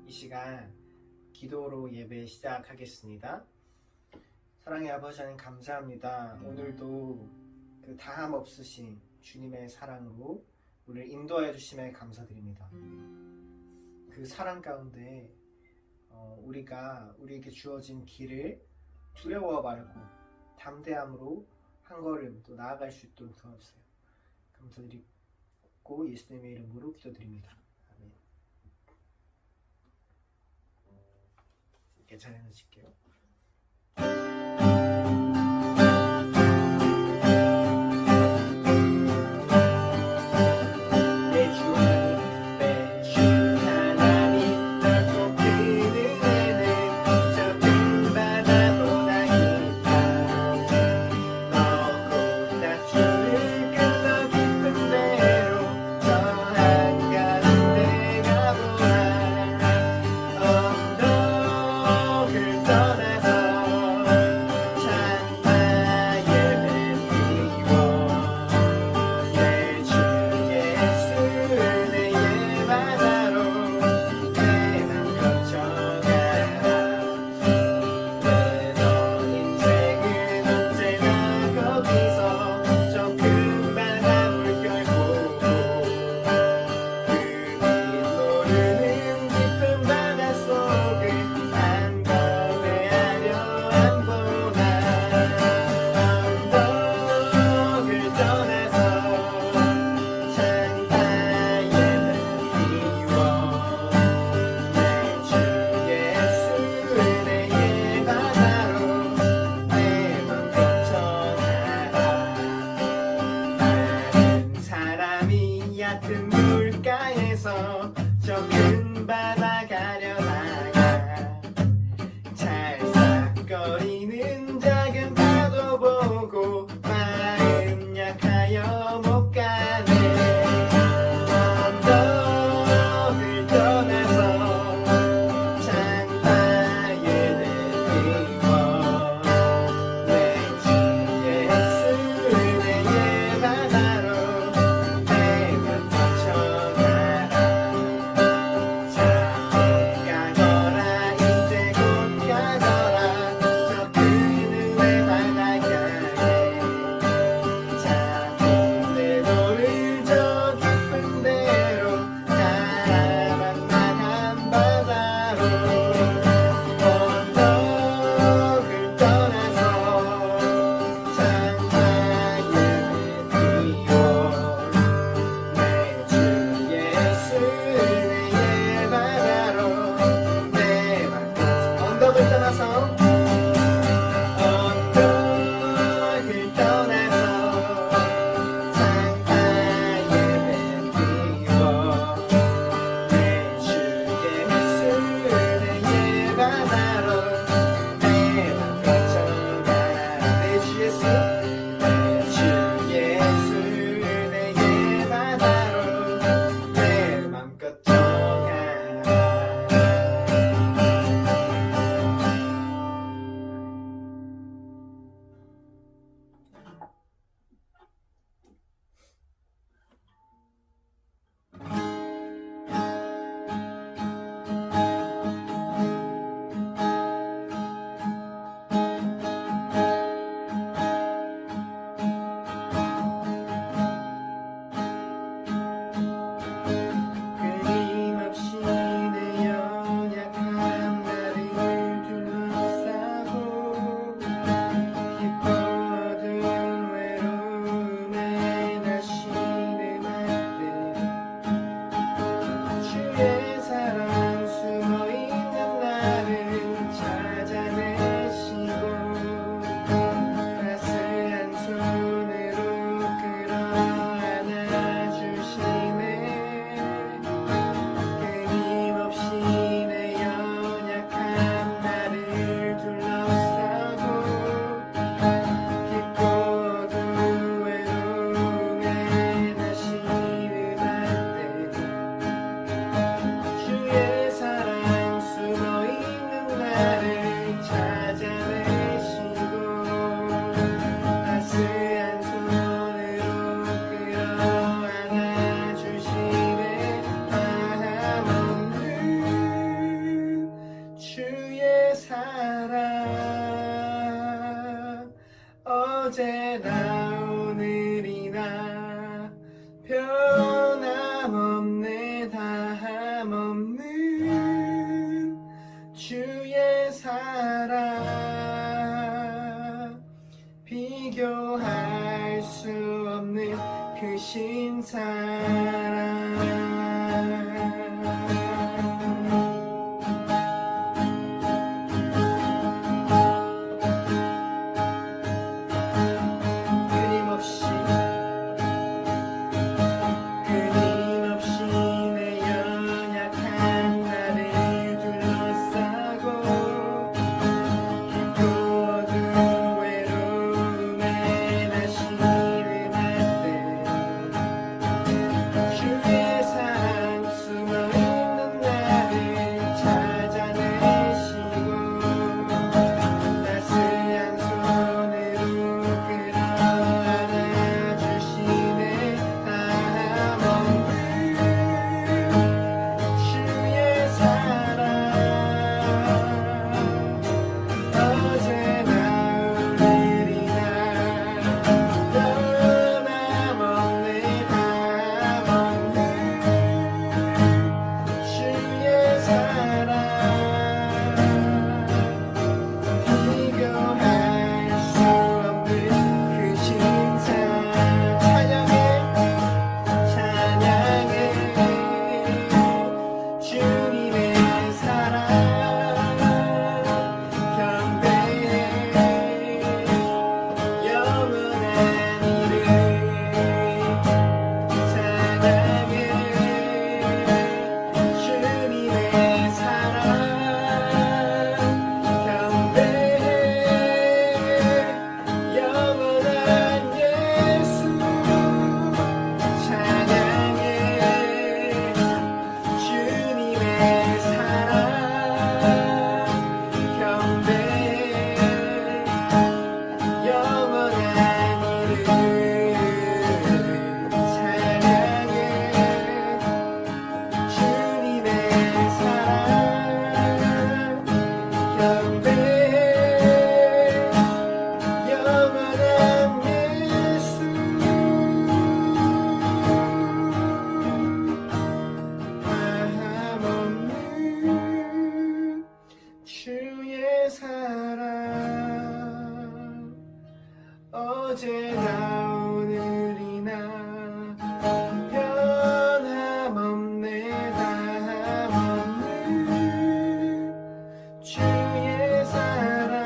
이 시간 기도로 예배 시작하겠습니다. 사랑의 아버지 하나님 감사합니다. 오늘도 그 다함 없으신 주님의 사랑으로 우리를 인도하여 주심에 감사드립니다. 그 사랑 가운데 우리에게 주어진 길을 두려워 말고 담대함으로 한 걸음 또 나아갈 수 있도록 도와주세요. 감사드리고 예수님의 이름으로 기도드립니다. 아멘. 찬양하실게요. 떠나서 어제나 오늘이나 변함없네 다함없는 주의 사랑 비교할 수 없는 그 신사랑 어제나 오늘이나 변함없네 다함없는 주의 사랑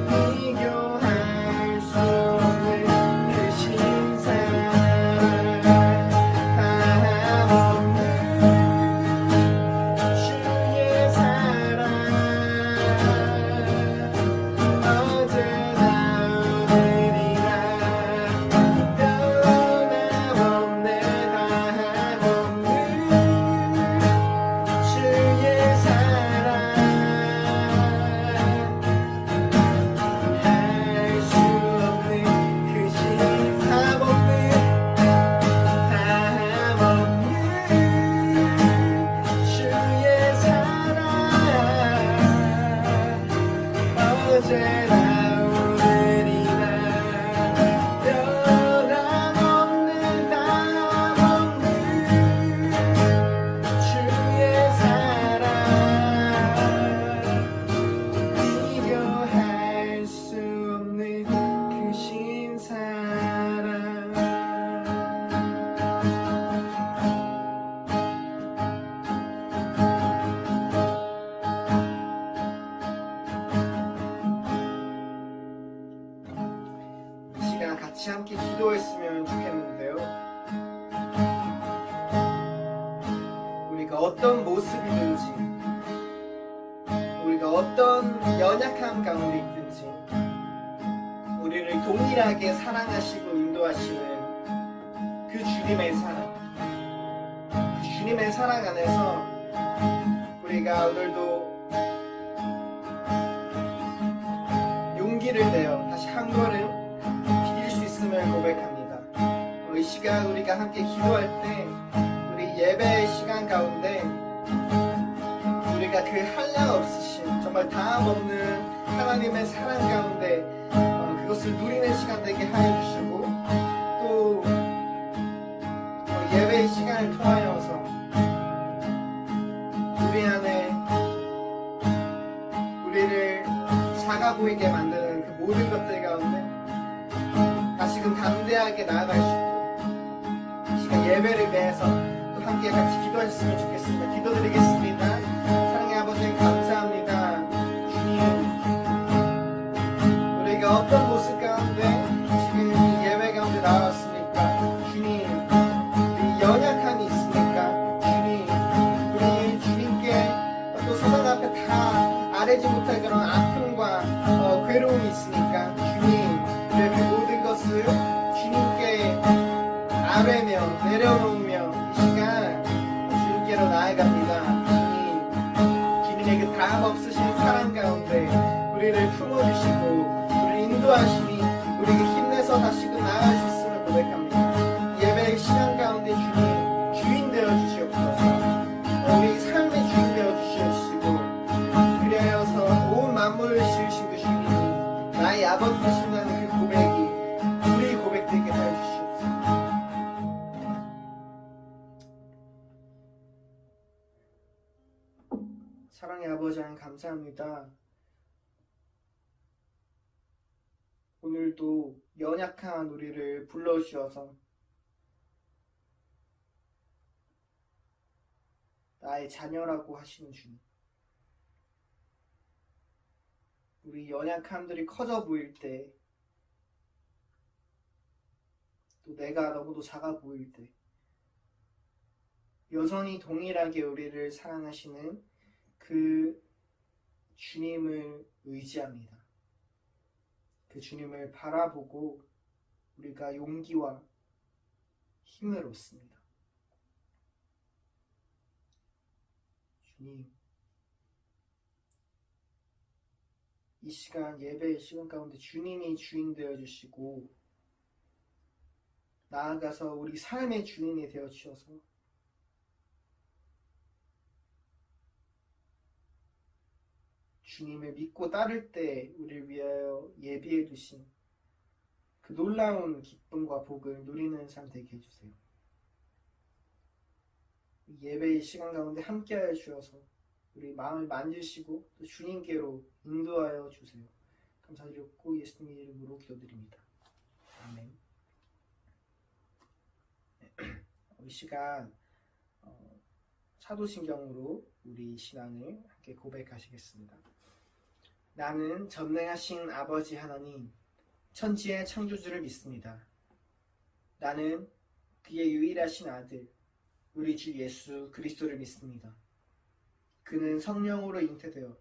비교할 수 없는 그 신사랑 다함없는 주의 사랑 어제나 오늘이나 변함없는 다함없는 주의 사랑 비교할 수 없는 그 신사랑 같이 함께 기도했으면 좋겠는데요. 우리가 어떤 모습이든지, 우리가 어떤 연약함 가운데 있든지, 우리를 동일하게 사랑하시고 인도하시는 그 주님의 사랑, 그 주님의 사랑 안에서 우리가 오늘도 용기를 내어 다시 한 걸음 있음을 고백합니다. 이 시간 우리가 함께 기도할 때 우리 예배의 시간 가운데 우리가 그 한량 없으신 주신 정말 다음 없는 하나님의 사랑 가운데 그것을 누리는 시간 되게 하여 주시고, 또 예배의 시간을 통하여서 우리 안에 우리를 작아 보이게 만드는 그 모든 것들 가운데 다시금 담대하게 나아갈 수 있고, 이 시간 예배를 위해서 또 함께 같이 기도하셨으면 좋겠습니다. 기도드리겠습니다. 사랑의 아버지, 감사합니다. 주님, 우리가 어떤 모습 가운데 지금 이 예배 가운데 나왔습니까? 주님, 우리 연약함이 있습니까? 주님, 우리 주님께 또 세상 앞에 다 아뢰지 못할 그런 아픔과 괴로움이 있으니까 주님, 우리의 그 모든 것을 주님께 아뢰며 내려놓으며 이 시간 주님께로 나아갑니다. 주님, 주님의 그 다음 없으신 사랑 가운데 우리를 품어주시고 우리를 인도하시니 우리에게 힘내서 다시금 나아갈 수 있음을 고백합니다. 예배의 시간 가운데 주님, 주인 되어주시옵소서. 우리 삶의 주인 되어주시옵시고, 그리하여서 온 만물을 지으신 그 주님이 나의 아버지 되신다는 그 고백이 우리 고백되게 하여 주시옵소서. 사랑의 아버지 하나님, 감사합니다. 오늘도 연약한 우리를 불러주셔서 나의 자녀라고 하시는 주님, 우리 연약함들이 커져 보일 때, 또 내가 너무도 작아 보일 때 여전히 동일하게 우리를 사랑하시는 그 주님을 의지합니다. 그 주님을 바라보고 우리가 용기와 힘을 얻습니다. 주님, 이 시간, 예배의 시간 가운데 주님이 주인 되어주시고 나아가서 우리 삶의 주인이 되어주셔서 주님을 믿고 따를 때 우리를 위하여 예비해 두신 그 놀라운 기쁨과 복을 누리는 삶 되게 해주세요. 예배의 시간 가운데 함께하여 주셔서 우리 마음을 만지시고 또 주님께로 인도하여 주세요. 감사드렸고 예수님의 이름으로 기도드립니다. 아멘. 이 시간 사도신경으로 우리 신앙을 함께 고백하시겠습니다. 나는 전능하신 아버지 하나님, 천지의 창조주를 믿습니다. 나는 그의 유일하신 아들, 우리 주 예수 그리스도를 믿습니다. 그는 성령으로 잉태되어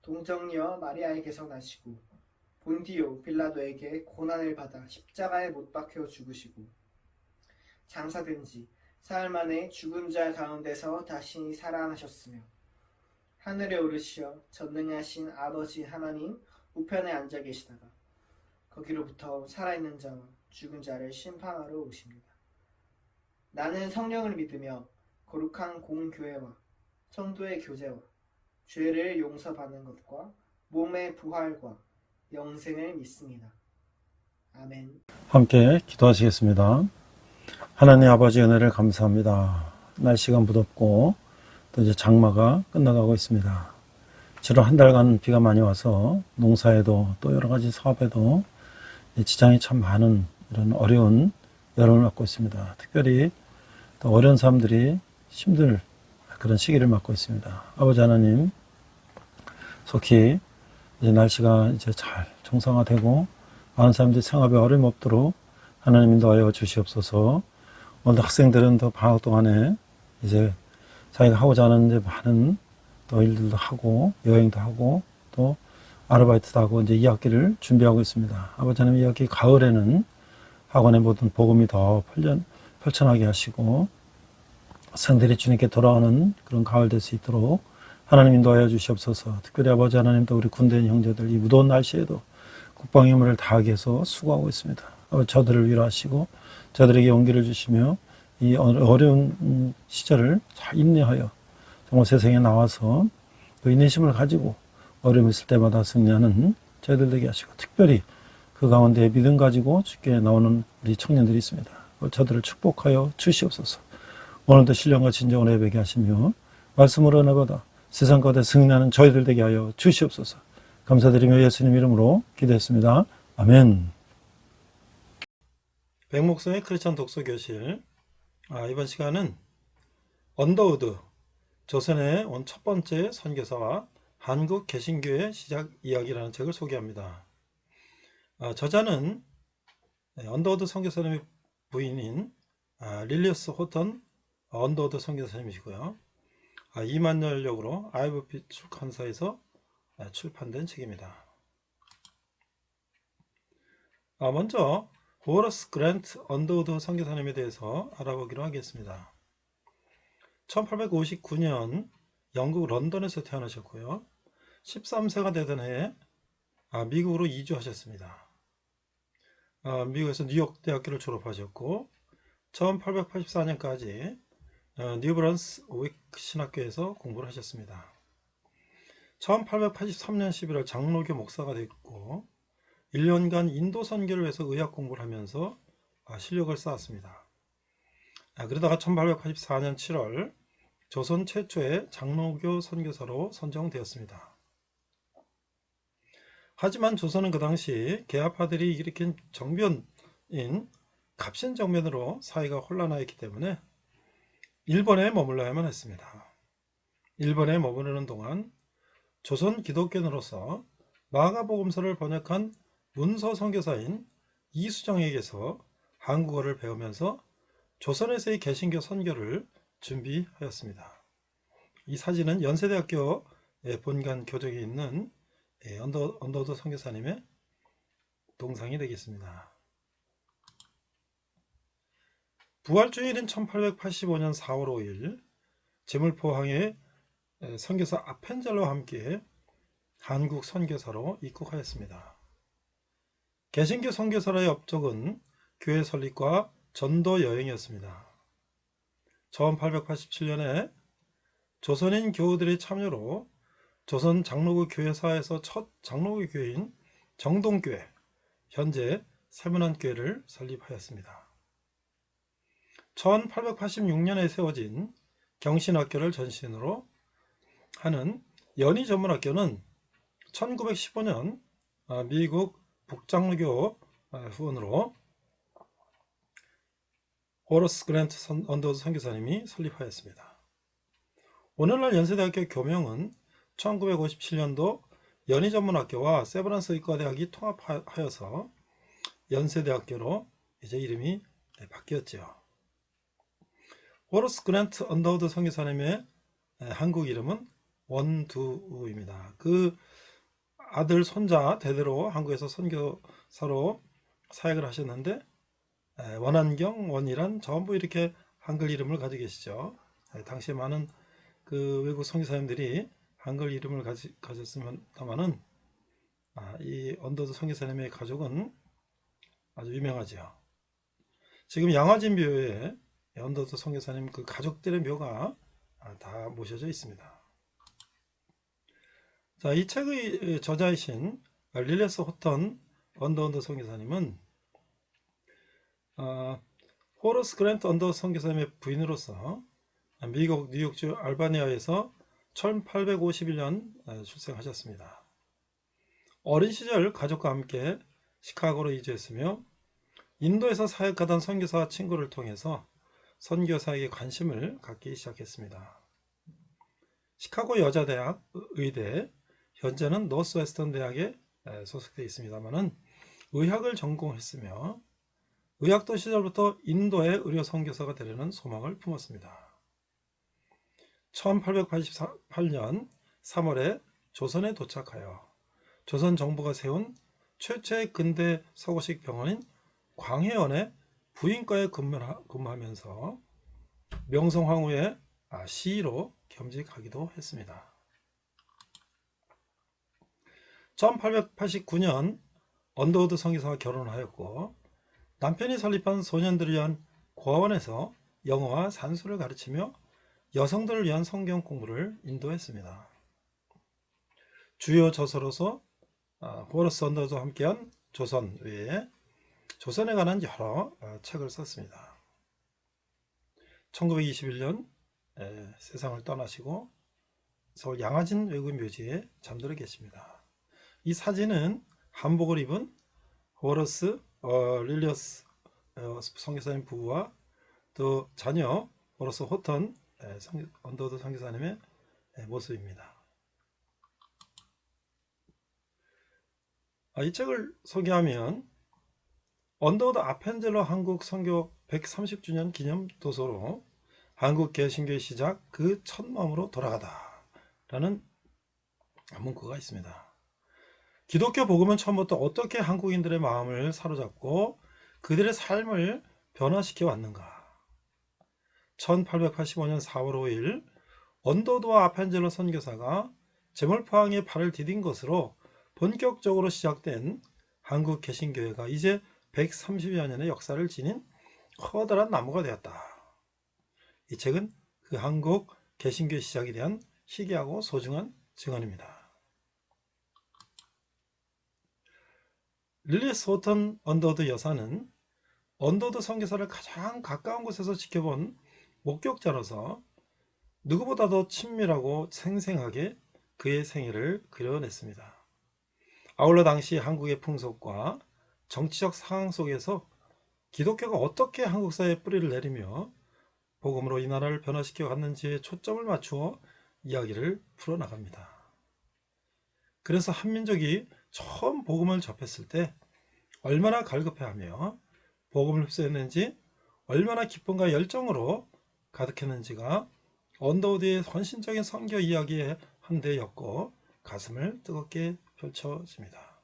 동정녀 마리아에게서 나시고 본디오 빌라도에게 고난을 받아 십자가에 못 박혀 죽으시고 장사된 지 사흘 만에 죽은 자 가운데서 다시 살아나셨으며 하늘에 오르시어 전능하신 아버지 하나님 우편에 앉아 계시다가 거기로부터 살아있는 자와 죽은 자를 심판하러 오십니다. 나는 성령을 믿으며 거룩한 공교회와 성도의 교제와 죄를 용서받는 것과 몸의 부활과 영생을 믿습니다. 아멘. 함께 기도하시겠습니다. 하나님 아버지 은혜를 감사합니다. 날씨가 무덥고 또 이제 장마가 끝나가고 있습니다. 지난 한 달간 비가 많이 와서 농사에도 또 여러 가지 사업에도 지장이 참 많은 이런 어려운 여름을 맞고 있습니다. 특별히 또 어려운 사람들이 힘들 그런 시기를 맞고 있습니다. 아버지 하나님, 속히 이제 날씨가 이제 잘 정상화되고 많은 사람들이 생활에 어려움 없도록 하나님 인도하여 주시옵소서. 오늘 학생들은 또 방학 동안에 이제 자기가 하고자 하는 이제 많은 또 일들도 하고 여행도 하고 또 아르바이트도 하고 이제 2학기를 준비하고 있습니다. 아버지 하나님, 2학기 가을에는 학원의 모든 복음이 더 펼쳐나게 하시고 학생들이 주님께 돌아오는 그런 가을 될 수 있도록 하나님 인도하여 주시옵소서. 특별히 아버지 하나님도 우리 군대인 형제들 이 무더운 날씨에도 국방 임무를 다하기 위해서 수고하고 있습니다. 저들을 위로하시고 저들에게 용기를 주시며 이 어려운 시절을 잘 인내하여 정말 세상에 나와서 또 인내심을 가지고 어려움 있을 때마다 승리하는 저희들 되게 하시고, 특별히 그 가운데 믿음 가지고 주께 나오는 우리 청년들이 있습니다. 저들을 축복하여 주시옵소서. 오늘도 신령과 진정으로 예배게 하시며 말씀으로 은혜받아 세상 가운데 승리하는 저희들 되게 하여 주시옵소서. 감사드리며 예수님 이름으로 기도했습니다. 아멘. 백목성의 크리스찬 독서교실. 이번 시간은 언더우드, 조선에 온 첫 번째 선교사와 한국 개신교의 시작 이야기라는 책을 소개합니다. 저자는 언더우드 선교사님의 부인인 릴리어스 호턴 언더우드 선교사님이시고요. 이만열역으로 아이브빛 출판사에서 출판된 책입니다. 먼저 호러스 그랜트 언더우드 선교사님에 대해서 알아보기로 하겠습니다. 1859년 영국 런던에서 태어나셨고요. 13세가 되던 해에 미국으로 이주하셨습니다. 미국에서 뉴욕 대학교를 졸업하셨고 1884년까지 뉴브런스 윅 신학교에서 공부를 하셨습니다. 1883년 11월 장로교 목사가 됐고 1년간 인도 선교를 위해서 의학 공부를 하면서 실력을 쌓았습니다. 그러다가 1884년 7월 조선 최초의 장로교 선교사로 선정되었습니다. 하지만 조선은 그 당시 개화파들이 일으킨 정변인 갑신정변으로 사회가 혼란하였기 때문에 일본에 머물러야만 했습니다. 일본에 머무르는 동안 조선 기독교인으로서 마가복음서를 번역한 문서 선교사인 이수정에게서 한국어를 배우면서 조선에서의 개신교 선교를 준비하였습니다. 이 사진은 연세대학교 본관 교정에 있는 언더우드 선교사님의 동상이 되겠습니다. 부활주일인 1885년 4월 5일 제물포항에 선교사 아펜젤러와 함께 한국 선교사로 입국하였습니다. 개신교 선교사로의 업적은 교회 설립과 전도 여행이었습니다. 1887년에 조선인 교우들의 참여로 조선 장로교 교회사에서 첫 장로교 교회인 정동교회, 현재 세문안교회를 설립하였습니다. 1886년에 세워진 경신학교를 전신으로 하는 연희전문학교는 1915년 미국 북장로교 후원으로 호러스 그랜트 언더우드 선교사님이 설립하였습니다. 오늘날 연세대학교 교명은 1957년도 연희전문학교와 세브란스 의과대학이 통합하여서 연세대학교로 이제 이름이 바뀌었죠. 호러스 그랜트 언더우드 선교사님의 한국 이름은 원두입니다. 그 아들, 손자 대대로 한국에서 선교사로 사역을 하셨는데 원한경, 원이란 전부 이렇게 한글 이름을 가지고 계시죠. 당시에 많은 그 외국 선교사님들이 한글 이름을 가졌습니다만은 이 언더우드 선교사님의 가족은 아주 유명하죠. 지금 양화진 묘에 언더우드 선교사님 그 가족들의 묘가 다 모셔져 있습니다. 자, 이 책의 저자이신 릴리어스 호턴 언더우드 선교사님은 호러스 그랜트 언더우드 선교사님의 부인으로서 미국 뉴욕주 알바니아에서 1851년 출생하셨습니다. 어린 시절 가족과 함께 시카고로 이주했으며 인도에서 사역하던 선교사 친구를 통해서 선교사에게 관심을 갖기 시작했습니다. 시카고 여자대학 의대, 현재는 노스웨스턴 대학에 소속되어 있습니다만은 의학을 전공했으며 의학도 시절부터 인도의 의료 선교사가 되려는 소망을 품었습니다. 1888년 3월에 조선에 도착하여 조선 정부가 세운 최초의 근대 서구식 병원인 광해원의 부인과에 근무하면서 명성황후의 시로 겸직하기도 했습니다. 1889년 언더우드 선교사와 결혼하였고 남편이 설립한 소년들을 위한 고아원에서 영어와 산수를 가르치며 여성들을 위한 성경 공부를 인도했습니다. 주요 저서로서 호러스 언더도 함께한 조선 외에 조선에 관한 여러 책을 썼습니다. 1921년 세상을 떠나시고 서울 양화진 외국묘지에 잠들어 계십니다. 이 사진은 한복을 입은 호러스 릴리어스 선교사님 부부와 또 자녀 호러스 호턴 언더우드 선교사님의 모습입니다. 이 책을 소개하면 언더우드 아펜젤러 한국 선교 130주년 기념 도서로 한국 개신교의 시작 그 첫 마음으로 돌아가다 라는 문구가 있습니다. 기독교 복음은 처음부터 어떻게 한국인들의 마음을 사로잡고 그들의 삶을 변화시켜 왔는가. 1885년 4월 5일 언더우드와 아펜젤러 선교사가 제물포항에 발을 디딘 것으로 본격적으로 시작된 한국 개신교회가 이제 130여 년의 역사를 지닌 커다란 나무가 되었다. 이 책은 그 한국 개신교의 시작에 대한 희귀하고 소중한 증언입니다. 릴리스 호턴 언더우드 여사는 언더우드 선교사를 가장 가까운 곳에서 지켜본 목격자로서 누구보다도 친밀하고 생생하게 그의 생애를 그려냈습니다. 아울러 당시 한국의 풍속과 정치적 상황 속에서 기독교가 어떻게 한국 사회에 뿌리를 내리며 복음으로 이 나라를 변화시켜 갔는지에 초점을 맞추어 이야기를 풀어나갑니다. 그래서 한민족이 처음 복음을 접했을 때 얼마나 갈급해하며 복음을 흡수했는지, 얼마나 기쁨과 열정으로 가득했는지가 언더우드의 헌신적인 선교 이야기의 한 대였고 가슴을 뜨겁게 펼쳐집니다.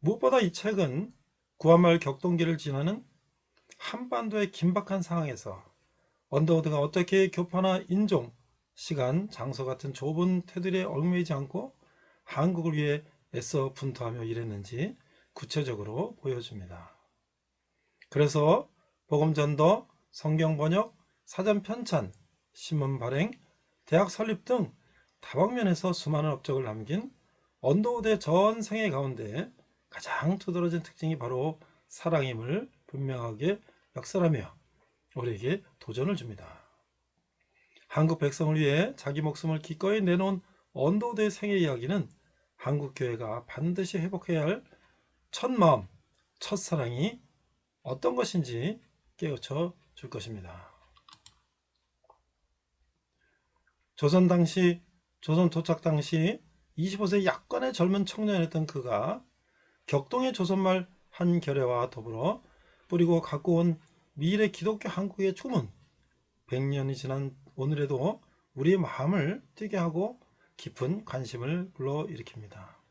무엇보다 이 책은 구한말 격동기를 지나는 한반도의 긴박한 상황에서 언더우드가 어떻게 교파나 인종, 시간, 장소 같은 좁은 테두리에 얽매이지 않고 한국을 위해 애써 분투하며 일했는지 구체적으로 보여줍니다. 그래서 복음 전도, 성경 번역, 사전 편찬, 신문 발행, 대학 설립 등 다방면에서 수많은 업적을 남긴 언더우드의 전 생애 가운데 가장 두드러진 특징이 바로 사랑임을 분명하게 역설하며 우리에게 도전을 줍니다. 한국 백성을 위해 자기 목숨을 기꺼이 내놓은 언더우드의 생애 이야기는 한국 교회가 반드시 회복해야 할 첫 마음, 첫 사랑이 어떤 것인지 깨우쳐 줄 것입니다. 조선 도착 당시 25세 약간의 젊은 청년이었던 그가 격동의 조선말 한 결의와 더불어 뿌리고 갖고 온 미래 기독교 한국의 주문, 100년이 지난 오늘에도 우리의 마음을 뛰게 하고 깊은 관심을 불러일으킵니다.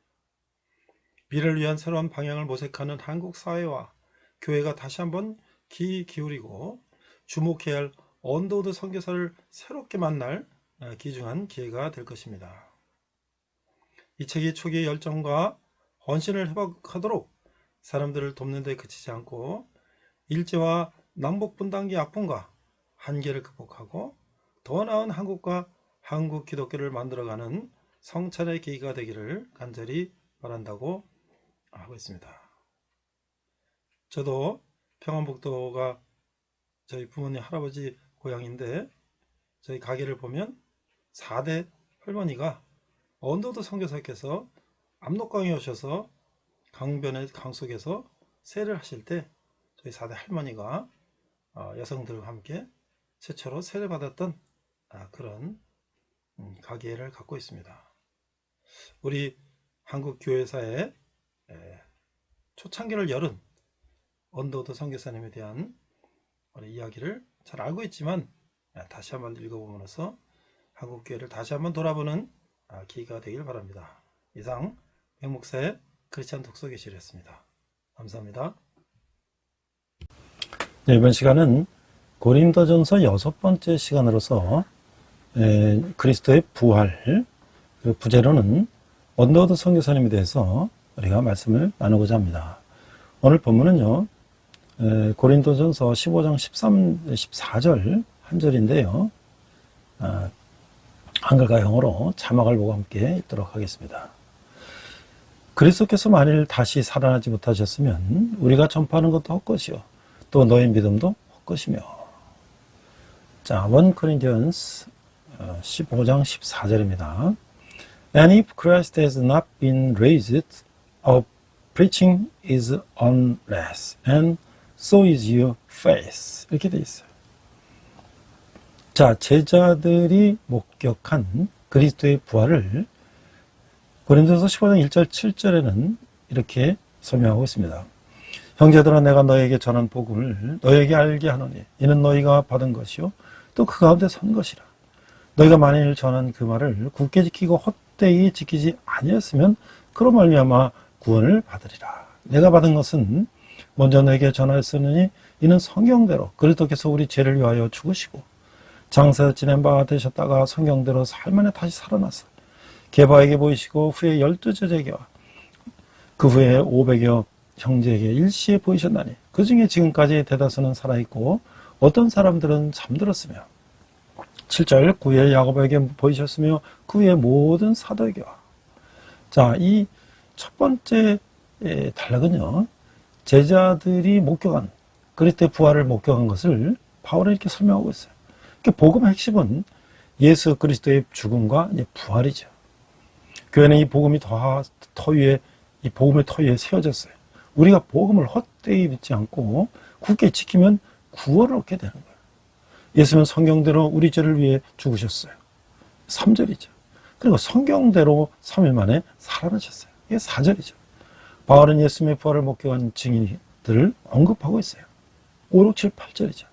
미래를 위한 새로운 방향을 모색하는 한국 사회와 교회가 다시 한번 귀 기울이고 주목해야 할 언더우드 선교사를 새롭게 만날 귀중한 기회가 될 것입니다. 이 책이 초기의 열정과 헌신을 회복하도록 사람들을 돕는 데 그치지 않고 일제와 남북 분단기의 아픔과 한계를 극복하고 더 나은 한국과 한국 기독교를 만들어가는 성찬의 계기가 되기를 간절히 바란다고 하고 있습니다. 저도 평안북도가 저희 부모님 할아버지 고향인데 저희 가게를 보면 4대 할머니가 언더우드 선교사께서 압록강에 오셔서 강 속에서 세를 하실 때 저희 4대 할머니가 여성들과 함께 최초로 세를 받았던 그런 가게를 갖고 있습니다. 우리 한국 교회사의 초창기를 열은 언더우드 선교사님에 대한 이야기를 잘 알고 있지만 다시 한번 읽어보면서 한국 교회를 다시 한번 돌아보는 기회가 되길 바랍니다. 이상 백목사의 크리스찬 독서교실이었습니다. 감사합니다. 네, 이번 시간은 고린도전서 6번째 시간으로서 그리스도의 부활, 그리고 부제로는 언더우드 선교사님에 대해서 우리가 말씀을 나누고자 합니다. 오늘 본문은요, 고린도전서 15장 14절 한 절인데요. 한글과 영어로 자막을 보고 함께 읽도록 하겠습니다. 그리스도께서 만일 다시 살아나지 못하셨으면 우리가 전파하는 것도 헛것이요 또 너희 믿음도 헛것이며. 자, 1 Corinthians 15장 14절입니다. And if Christ has not been raised, our preaching is unless, and so is your faith. 이렇게 되어 있어요. 자, 제자들이 목격한 그리스도의 부활을 고린도서 15장 1절 7절에는 이렇게 설명하고 있습니다. 형제들아, 내가 너에게 전한 복음을 너에게 알게 하노니 이는 너희가 받은 것이요 또 그 가운데 선 것이라. 너희가 만일 전한 그 말을 굳게 지키고 헛되이 지키지 아니었으면 그로 말미암아 구원을 받으리라. 내가 받은 것은 먼저 너에게 전하였으니 이는 성경대로 그리스도께서 우리 죄를 위하여 죽으시고 장사 지낸 바 되셨다가 성경대로 살만에 다시 살아나서 게바에게 보이시고 후에 12제자에게와 그 후에 500여 형제에게 일시에 보이셨나니 그 중에 지금까지 대다수는 살아있고 어떤 사람들은 잠들었으며 7절 그 후에 야고보에게 보이셨으며 그 후에 모든 사도에게와. 자, 이 첫 번째 단락은요, 제자들이 목격한 그리스도의 부활을 목격한 것을 바울은 이렇게 설명하고 있어요. 복음의 핵심은 예수 그리스도의 죽음과 이제 부활이죠. 교회는 이 복음이 이 복음의 터 위에 세워졌어요. 우리가 복음을 헛되이 믿지 않고 굳게 지키면 구원을 얻게 되는 거예요. 예수는 성경대로 우리 죄를 위해 죽으셨어요. 3절이죠. 그리고 성경대로 3일 만에 살아나셨어요. 이게 4절이죠. 바울은 예수님의 부활을 목격한 증인들을 언급하고 있어요. 5, 6, 7, 8절이죠.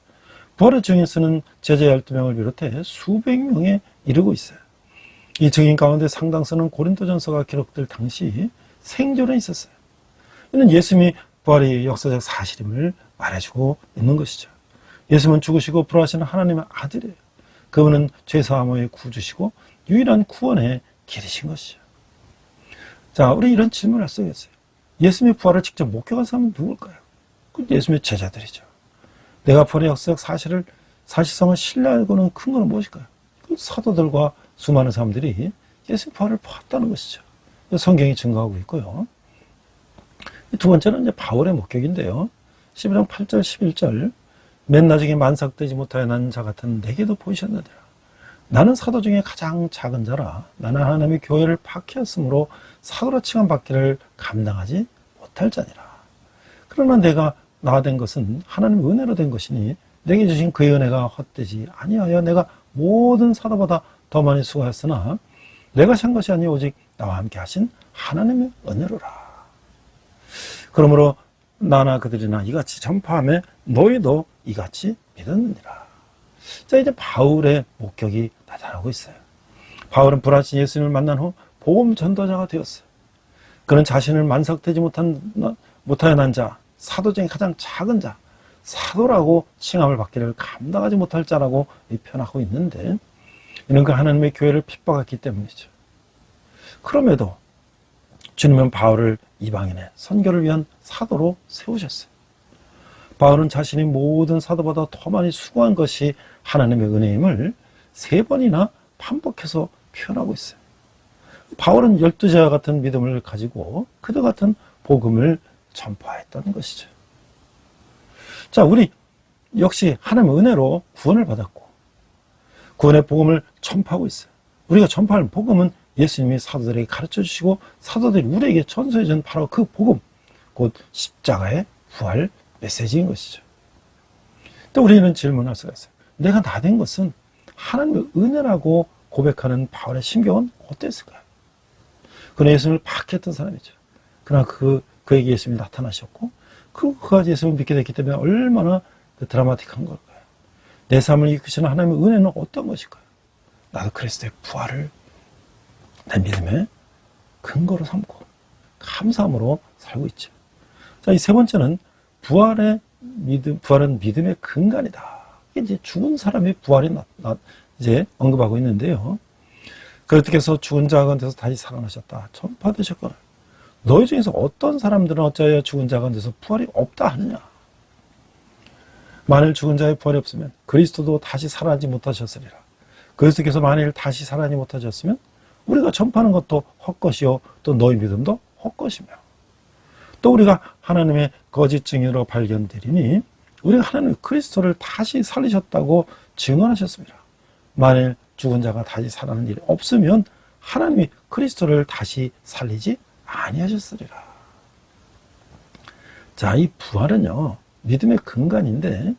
부활의 증인 수는 제자 12명을 비롯해 수백 명에 이르고 있어요. 이 증인 가운데 상당수는 고린도전서가 기록될 당시 생존에 있었어요. 이는 예수님이 부활이 역사적 사실임을 말해주고 있는 것이죠. 예수님은 죽으시고 부활하시는 하나님의 아들이에요. 그분은 죄사함의 구주시고 유일한 구원의 길이신 것이죠. 자, 우리 이런 질문을 할 수 있어요. 예수님의 부활을 직접 목격한 사람은 누굴까요? 그 예수님의 제자들이죠. 내가 부활의 역사적 사실성을 신뢰하고는 큰 것은 무엇일까요? 그 사도들과 수많은 사람들이 예수의 부활을 봤다는 것이죠. 성경이 증거하고 있고요. 두 번째는 이제 바울의 목격인데요. 12장 8절 11절 맨 나중에 만삭되지 못하여 난 자 같은 내게도 보이셨느니라. 나는 사도 중에 가장 작은 자라. 나는 하나님의 교회를 박해했으므로 사도로 칭함받기를 감당하지 못할 자니라. 그러나 내가 된 것은 하나님의 은혜로 된 것이니 내게 주신 그의 은혜가 헛되지 아니하여 내가 모든 사도보다 더 많이 수고하였으나 내가 산 것이 아니 오직 나와 함께 하신 하나님의 은혜로라. 그러므로 나나 그들이나 이같이 전파하며 너희도 이같이 믿었느니라. 자, 이제 바울의 목격이 나타나고 있어요. 바울은 부활하신 예수님을 만난 후 복음 전도자가 되었어요. 그는 자신을 만삭되지 못하여 난 자, 사도 중에 가장 작은 자, 사도라고 칭함을 받기를 감당하지 못할 자라고 표현하고 있는데, 이는 그 하나님의 교회를 핍박했기 때문이죠. 그럼에도 주님은 바울을 이방인의 선교를 위한 사도로 세우셨어요. 바울은 자신이 모든 사도보다 더 많이 수고한 것이 하나님의 은혜임을 3번이나 반복해서 표현하고 있어요. 바울은 12제와 같은 믿음을 가지고 그들 같은 복음을 전파했던 것이죠. 자, 우리 역시 하나님의 은혜로 구원을 받았고 구원의 복음을 전파하고 있어요. 우리가 전파할 복음은 예수님이 사도들에게 가르쳐 주시고 사도들이 우리에게 전수해 준 바로 그 복음, 곧 십자가의 부활 메시지인 것이죠. 또 우리는 질문할 수가 있어요. 내가 나 된 것은 하나님의 은혜라고 고백하는 바울의 심경은 어땠을까요? 그는 예수님을 박해했던 사람이죠. 그러나 그에게 예수님이 나타나셨고 그가 예수님을 믿게 됐기 때문에 얼마나 드라마틱한 걸까요? 내 삶을 이끄시는 하나님의 은혜는 어떤 것일까요? 나도 그리스도의 부활을 내 믿음의 근거로 삼고 감사함으로 살고 있죠. 자, 이 3번째는 부활은 믿음의 근간이다. 이게 이제 죽은 사람의 부활이 이제 언급하고 있는데요. 그리스도께서 죽은 자 가운데서 다시 살아나셨다. 전파되셨거늘 너희 중에서 어떤 사람들은 어찌하여 죽은 자 가운데서 부활이 없다 하느냐. 만일 죽은 자의 부활이 없으면 그리스도도 다시 살아나지 못하셨으리라. 그리스도께서 만일 다시 살아나지 못하셨으면 우리가 전파하는 것도 헛것이요 또 너희 믿음도 헛것이며, 또 우리가 하나님의 거짓 증인으로 발견되리니 우리가 하나님의 그리스도를 다시 살리셨다고 증언하셨습니다. 만일 죽은 자가 다시 살아나는 일이 없으면 하나님이 그리스도를 다시 살리지 아니하셨으리라. 자, 이 부활은요, 믿음의 근간인데,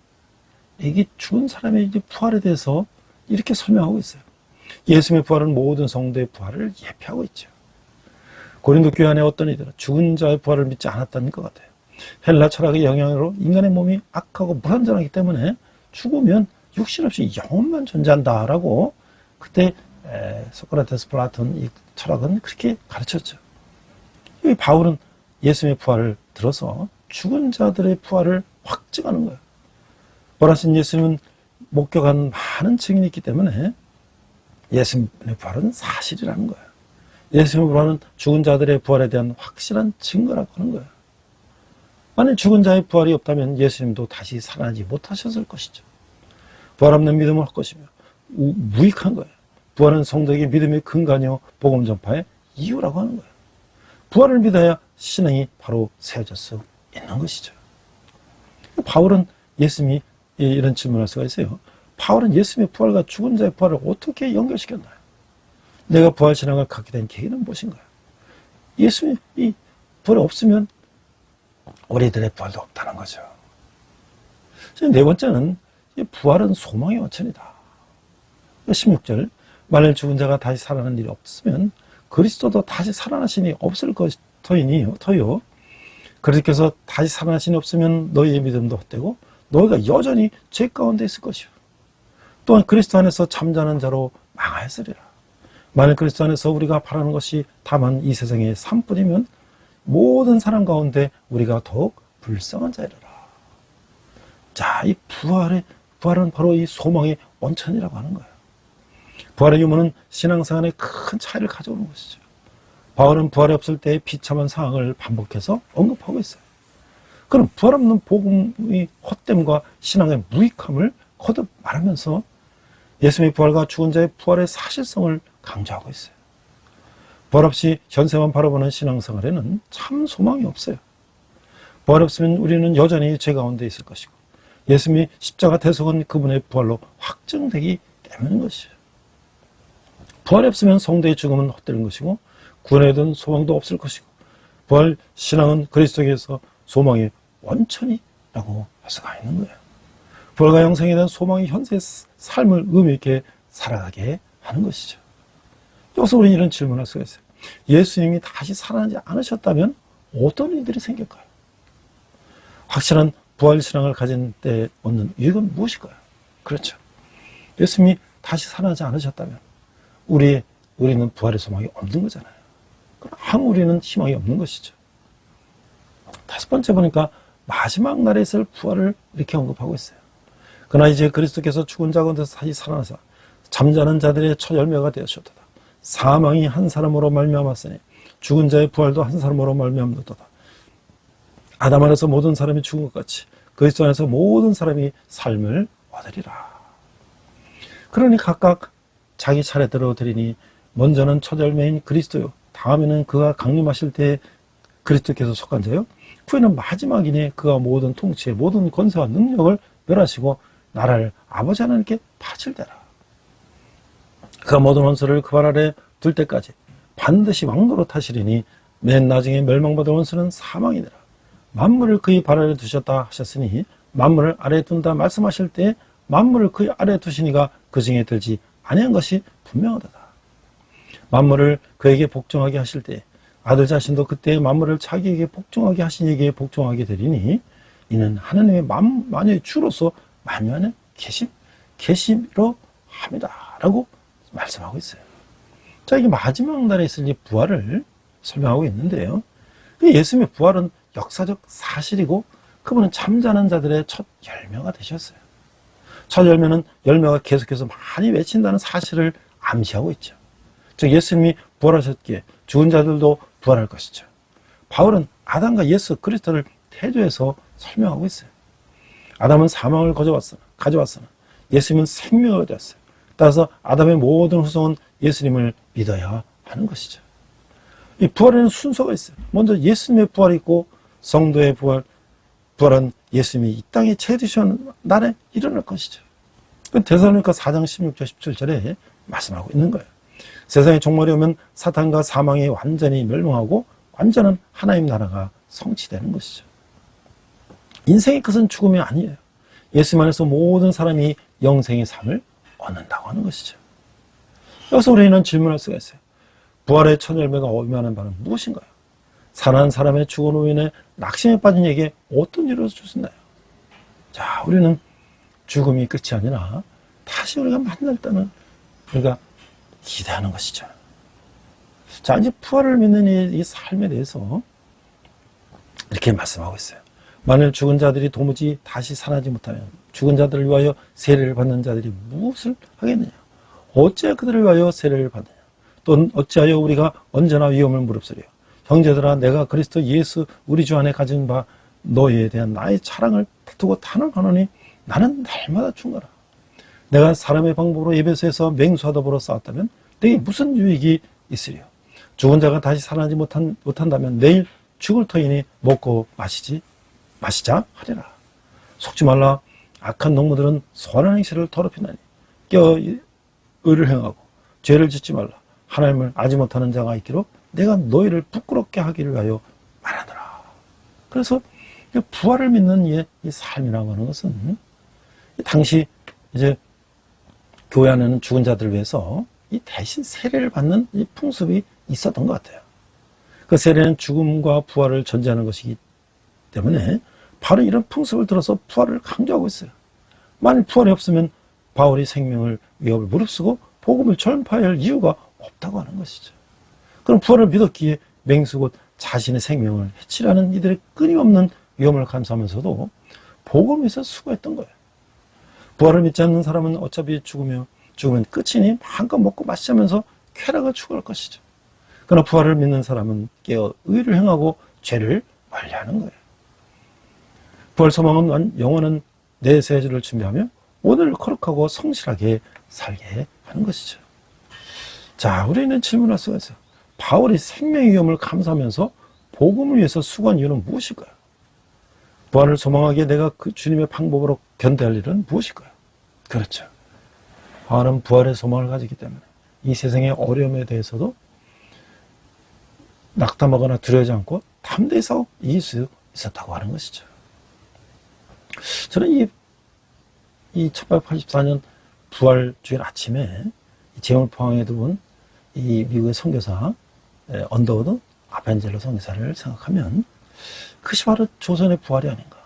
이게 죽은 사람의 이제 부활에 대해서 이렇게 설명하고 있어요. 예수님의 부활은 모든 성도의 부활을 예표하고 있죠. 고린도 교회 안에 어떤 이들은 죽은 자의 부활을 믿지 않았다는 것 같아요. 헬라 철학의 영향으로 인간의 몸이 악하고 불완전하기 때문에 죽으면 육신 없이 영혼만 존재한다라고 그때 소크라테스, 플라톤 이 철학은 그렇게 가르쳤죠. 이 바울은 예수님의 부활을 들어서 죽은 자들의 부활을 확증하는 거예요. 부활하신 예수님은 목격한 많은 증인이 있기 때문에 예수님의 부활은 사실이라는 거예요. 예수님의 부활은 죽은 자들의 부활에 대한 확실한 증거라고 하는 거예요. 만약 죽은 자의 부활이 없다면 예수님도 다시 살아나지 못하셨을 것이죠. 부활 없는 믿음을 할 것이며 무익한 거예요. 부활은 성도에게 믿음의 근간이요 복음 전파의 이유라고 하는 거예요. 부활을 믿어야 신앙이 바로 세워질 수 있는 것이죠. 바울은 예수님이 이런 질문을 할 수가 있어요. 바울은 예수님의 부활과 죽은 자의 부활을 어떻게 연결시켰나요? 내가 부활 신앙을 갖게 된 계기는 무엇인가요? 예수님이 부활이 없으면 우리들의 부활도 없다는 거죠. 네 번째는 부활은 소망의 원천이다. 16절, 만일 죽은 자가 다시 살아나는 일이 없으면 그리스도도 다시 살아나시니 없을 터이요. 그리스도께서 다시 살아나시니 없으면 너희의 믿음도 헛되고 너희가 여전히 죄 가운데 있을 것이요. 또한 그리스도 안에서 잠자는 자로 망하였으리라. 만일 그리스도 안에서 우리가 바라는 것이 다만 이 세상의 삶뿐이면 모든 사람 가운데 우리가 더욱 불쌍한 자이라. 자, 이 부활은 바로 이 소망의 원천이라고 하는 거예요. 부활의 유무는 신앙생활에 큰 차이를 가져오는 것이죠. 바울은 부활이 없을 때의 비참한 상황을 반복해서 언급하고 있어요. 그럼 부활 없는 복음의 헛됨과 신앙의 무익함을 거듭 말하면서 예수님의 부활과 죽은 자의 부활의 사실성을 강조하고 있어요. 부활 없이 현세만 바라보는 신앙생활에는 참 소망이 없어요. 부활 없으면 우리는 여전히 죄 가운데 있을 것이고 예수님이 십자가 대속은 그분의 부활로 확증되기 때문인 것이에요. 부활이 없으면 성도의 죽음은 헛되는 것이고 구원에 대한 소망도 없을 것이고 부활 신앙은 그리스도에게서 소망의 원천이라고 할 수가 있는 거예요. 부활과 영생에 대한 소망이 현세의 삶을 의미 있게 살아가게 하는 것이죠. 여기서 우리는 이런 질문을 할 수가 있어요. 예수님이 다시 살아나지 않으셨다면 어떤 일들이 생길까요? 확실한 부활 신앙을 가진 때 얻는 유익은 무엇일까요? 그렇죠. 예수님이 다시 살아나지 않으셨다면 우리는 부활의 소망이 없는 거잖아요. 그럼 우리는 희망이 없는 것이죠. 다섯 번째 보니까 마지막 날에 있을 부활을 이렇게 언급하고 있어요. 그러나 이제 그리스도께서 죽은 자 가운데서 다시 살아나사 잠자는 자들의 첫 열매가 되었도다. 사망이 한 사람으로 말미암았으니 죽은 자의 부활도 한 사람으로 말미암도다. 아담 안에서 모든 사람이 죽은 것 같이 그리스도 안에서 모든 사람이 삶을 얻으리라. 그러니 각각 자기 차례대로 드리니 먼저는 첫 열매인 그리스도요, 다음에는 그가 강림하실 때 그리스도께서 속한 자요, 후에는 마지막이니 그가 모든 통치의 모든 권세와 능력을 멸하시고 나라를 아버지 하나님께 바칠 때라. 그가 모든 원수를 그 발 아래 둘 때까지 반드시 왕노릇 하시리니 맨 나중에 멸망받을 원수는 사망이니라. 만물을 그의 발 아래 두셨다 하셨으니 만물을 아래에 둔다 말씀하실 때 만물을 그의 아래에 두시니가 그 중에 들지 아니한 것이 분명하다. 만물을 그에게 복종하게 하실 때 아들 자신도 그때 만물을 자기에게 복종하게 하신 이에게 복종하게 되리니 이는 하나님의 만유의 주로서 만유 안에 계심으로 합니다. 라고 말씀하고 있어요. 자, 이게 마지막 날에 있을 이 부활을 설명하고 있는데요. 예수님의 부활은 역사적 사실이고 그분은 잠자는 자들의 첫 열매가 되셨어요. 첫 열매는 열매가 계속해서 많이 맺힌다는 사실을 암시하고 있죠. 즉 예수님이 부활하셨기에 죽은 자들도 부활할 것이죠. 바울은 아담과 예수 그리스도를 태도해서 설명하고 있어요. 아담은 사망을 가져왔으나 예수님은 생명을 가져왔어요. 따라서 아담의 모든 후손은 예수님을 믿어야 하는 것이죠. 이 부활에는 순서가 있어요. 먼저 예수님의 부활이 있고 성도의 부활은 예수님이 이 땅에 체되시는 날에 일어날 것이죠. 데살로니가 4장 16절 17절에 말씀하고 있는 거예요. 세상의 종말이 오면 사탄과 사망이 완전히 멸망하고 완전한 하나님 나라가 성취되는 것이죠. 인생의 끝은 죽음이 아니에요. 예수님 안에서 모든 사람이 영생의 삶을 얻는다고 하는 것이죠. 여기서 우리는 질문할 수가 있어요. 부활의 첫 열매가 의미하는 바는 무엇인가요? 사랑하는 사람의 죽음으로 인해 낙심에 빠진 이에게 어떤 일을 주셨나요? 자, 우리는 죽음이 끝이 아니라 다시 우리가 만날 때는 우리가 기대하는 것이죠. 자, 이제 부활을 믿는 이 삶에 대해서 이렇게 말씀하고 있어요. 만일 죽은 자들이 도무지 다시 살아나지 못하면 죽은 자들을 위하여 세례를 받는 자들이 무엇을 하겠느냐? 어찌하여 그들을 위하여 세례를 받느냐? 또 어찌하여 우리가 언제나 위험을 무릅쓰려? 형제들아, 내가 그리스도 예수 우리 주 안에 가진 바 너희에 대한 나의 자랑을 다투고 탄원하노니 나는 날마다 죽노라. 내가 사람의 방법으로 에베소에서 맹수와 더불어 싸웠다면 내게 무슨 유익이 있으리요? 죽은 자가 다시 살아나지 못한다면 내일 죽을 터이니 먹고 마시자 하리라. 속지 말라. 악한 농부들은 선한 행실을 더럽히나니 껴 의를 행하고 죄를 짓지 말라. 하나님을 알지 못하는 자가 있기로 내가 너희를 부끄럽게 하기를 위하여 말하노라. 그래서 부활을 믿는 이 삶이라고 하는 것은 당시 이제 교회 안에는 죽은 자들을 위해서 이 대신 세례를 받는 이 풍습이 있었던 것 같아요. 그 세례는 죽음과 부활을 전제하는 것이기 때문에 바로 이런 풍습을 들어서 부활을 강조하고 있어요. 만일 부활이 없으면 바울이 생명을 위협을 무릅쓰고 복음을 전파할 이유가 없다고 하는 것이죠. 그럼 부활을 믿었기에 맹수 곧 자신의 생명을 해치려는 이들의 끊임없는 위험을 감수하면서도 복음에서 수고했던 거예요. 부활을 믿지 않는 사람은 어차피 죽으면 끝이니 마음껏 먹고 마시면서 쾌락을 추구할 것이죠. 그러나 부활을 믿는 사람은 깨어 의를 행하고 죄를 멀리하는 거예요. 부활 소망은 영원한 내세주를 준비하며 오늘을 거룩하고 성실하게 살게 하는 것이죠. 자, 우리는 질문할 수가 있어요. 바울이 생명의 위험을 감수하면서 복음을 위해서 수고한 이유는 무엇일까요? 부활을 소망하기에 내가 그 주님의 방법으로 견뎌야 할 일은 무엇일까요? 그렇죠. 바울은 부활의 소망을 가지기 때문에 이 세상의 어려움에 대해서도 낙담하거나 두려워하지 않고 담대히 싸워 이길 수 있었다고 하는 것이죠. 저는 이 1884년 부활 주일 아침에 제물 포항에 들어온 이 미국의 선교사 언더우드 아벤젤로 선교사를 생각하면 그것이 바로 조선의 부활이 아닌가.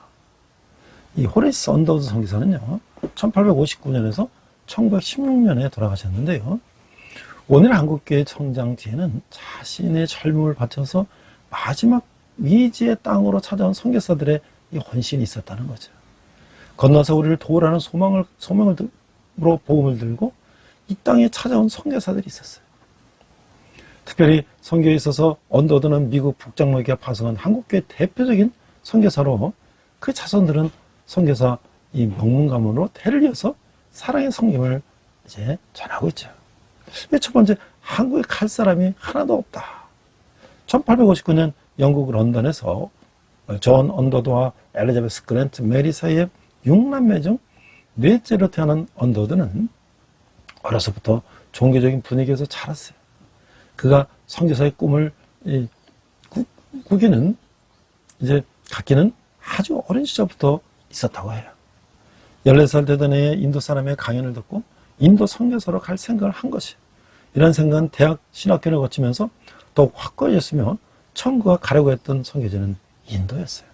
이 호레이스 언더우드 선교사는요, 1859년에서 1916년에 돌아가셨는데요. 오늘 한국교회 성장 뒤에는 자신의 젊음을 바쳐서 마지막 미지의 땅으로 찾아온 선교사들의 이 헌신이 있었다는 거죠. 건너서 우리를 도우라는 소망으로 복음을 들고 이 땅에 찾아온 선교사들이 있었어요. 특별히 선교에 있어서 언더우드는 미국 북장로교가 파송한 한국교회 대표적인 선교사로 그 자손들은 선교사 이 명문 가문으로 대를 이어서 사랑의 성경을 이제 전하고 있죠. 첫 번째, 한국에 갈 사람이 하나도 없다. 1859년 영국 런던에서 존 언더우드와 엘리자베스 그랜트 메리 사이의 6남매 중 넷째로 태어난 언더우드는 어려서부터 종교적인 분위기에서 자랐어요. 그가 선교사의 꿈을 갖기는 아주 어린 시절부터 있었다고 해요. 14살 되던 해에 인도 사람의 강연을 듣고 인도 선교사로 갈 생각을 한 것이, 이런 생각은 대학 신학교를 거치면서 더욱 확고해졌으며 처음 그가 가려고 했던 선교지는 인도였어요.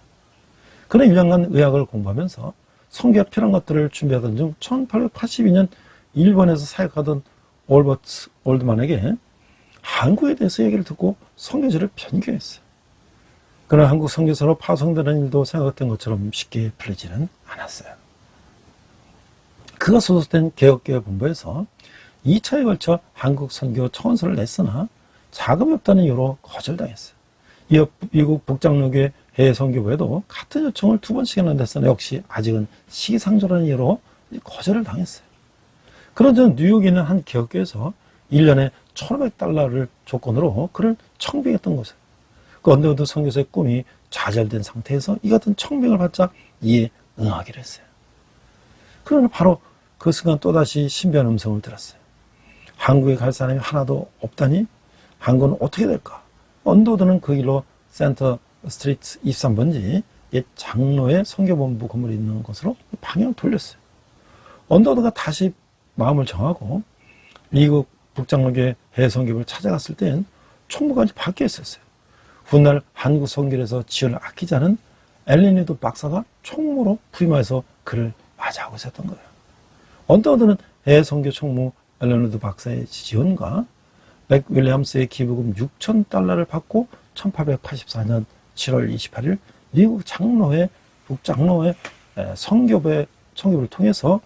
그는 1년간 의학을 공부하면서 선교에 필요한 것들을 준비하던 중 1882년 일본에서 사역하던 올버트 올드만에게 한국에 대해서 얘기를 듣고 선교지를 변경했어요. 그러나 한국 선교사로 파송되는 일도 생각했던 것처럼 쉽게 풀리지는 않았어요. 그가 소속된 개혁교회 본부에서 2차에 걸쳐 한국 선교 청원서를 냈으나 자금이 없다는 이유로 거절당했어요. 이어 미국 북장로교회 해외 선교부에도 같은 요청을 2번씩이나 냈으나 역시 아직은 시기상조라는 이유로 거절을 당했어요. 그런 뉴욕에 있는 한 기업계에서 1년에 $1,500를 조건으로 그를 청빙했던 것이에요. 그 언더우드 선교사의 꿈이 좌절된 상태에서 이 같은 청빙을 받자 이에 응하기로 했어요. 그러나 바로 그 순간 또다시 신비한 음성을 들었어요. 한국에 갈 사람이 하나도 없다니 한국은 어떻게 될까? 언더우드는 그 길로 센터 스트리트 23번지 옛 장로의 선교본부 건물이 있는 곳으로 방향을 돌렸어요. 언더우드가 다시 마음을 정하고 미국 북장로교회 해외선교를 찾아갔을 땐 총무가 바뀌어 있었어요. 훗날 한국 선교에서 지원을 아끼지 않은 엘리니도 박사가 총무로 부임해서 그를 맞이하고 있었던 거예요. 언더우드는 해외선교 총무 엘리니도 박사의 지원과 맥 윌리엄스의 기부금 $6,000를 받고 1884년 7월 28일 미국 장로회 북장로회 선교부를 통해서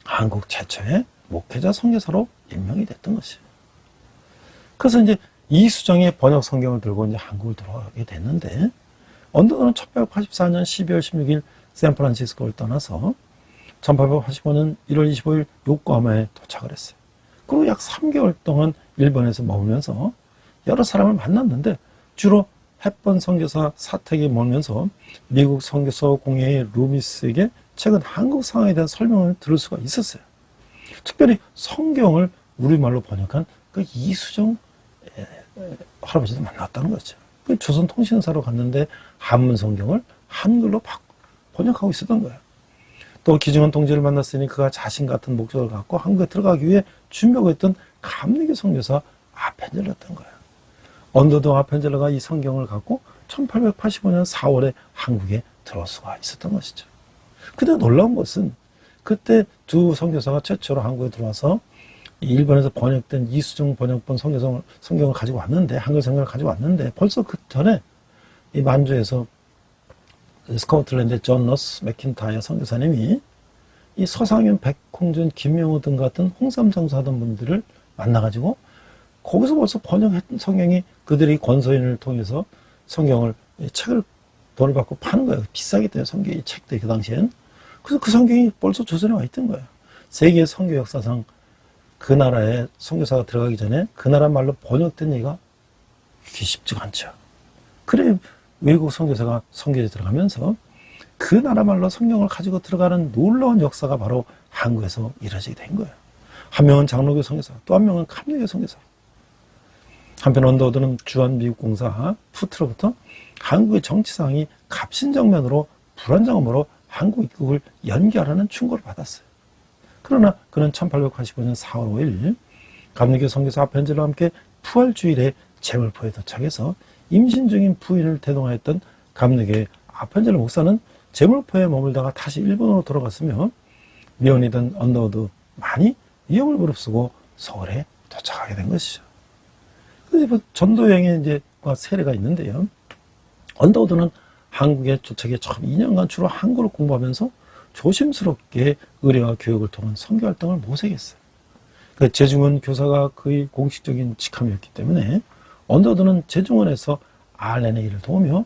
한국 최초의 목회자 선교사로 임명이 됐던 것이에요. 그래서 이제 이수정의 번역 성경을 들고 이제 한국을 들어가게 됐는데, 언더우드는 1884년 12월 16일 샌프란시스코를 떠나서 1885년 1월 25일 요코하마에 도착을 했어요. 그리고 약 3개월 동안 일본에서 머물면서 여러 사람을 만났는데, 주로 햇번 선교사 사택에 머물면서 미국 선교사 공회의 루미스에게 최근 한국 상황에 대한 설명을 들을 수가 있었어요. 특별히 성경을 우리말로 번역한 그 이수정 할아버지도 만났다는 거죠. 그 조선통신사로 갔는데 한문 성경을 한글로 번역하고 있었던 거예요. 또 기중원 동지를 만났으니 그가 자신 같은 목적을 갖고 한국에 들어가기 위해 준비하고 있던 감리교 선교사 아펜젤러였던 거예요. 언더우드 아펜젤러가 이 성경을 갖고 1885년 4월에 한국에 들어올 수가 있었던 것이죠. 근데 놀라운 것은 그때 두 선교사가 최초로 한국에 들어와서 일본에서 번역된 이수정 번역본 성경을 가지고 왔는데, 한글 성경을 가지고 왔는데, 벌써 그 전에 이 만주에서 스코틀랜드의 존 러스 맥킨타이어 선교사님이 이 서상현, 백홍준, 김명호 등 같은 홍삼 장사하던 분들을 만나가지고 거기서 벌써 번역했던 성경이 그들이 권서인을 통해서 성경을, 책을 돈을 받고 파는 거예요. 비싸기 때문에 성경이 책들이 그 당시엔. 그래서 그 성경이 벌써 조선에 와 있던 거예요. 세계 선교 역사상 그 나라에 선교사가 들어가기 전에 그 나라 말로 번역된 얘기가 쉽지가 않죠. 그래 외국 선교사가 선교에 들어가면서 그 나라 말로 성경을 가지고 들어가는 놀라운 역사가 바로 한국에서 이루어지게 된 거예요. 한 명은 장로교 선교사, 또 한 명은 감리교 선교사. 한편 언더우드는 주한 미국 공사 푸트로부터 한국의 정치상이 갑신정면으로 불안정함으로 한국 입국을 연기하라는 충고를 받았어요. 그러나 그는 1885년 4월 5일 감리교 선교사 아펜젤러와 함께 부활주일에 제물포에 도착해서 임신 중인 부인을 대동하였던 감리교의 아펜젤러 목사는 제물포에 머물다가 다시 일본으로 돌아갔으며 미혼이던 언더우드 많이 위험을 무릅쓰고 서울에 도착하게 된 것이죠. 그래서 전도 여행의 이제 세례가 있는데요. 언더우드는 한국에 도착해 처음 2년간 주로 한국어를 공부하면서 조심스럽게 의례와 교육을 통한 선교활동을 모색했어요. 그 재중원 교사가 그의 공식적인 직함이었기 때문에 언더우드는 재중원에서 알렌의 일을 도우며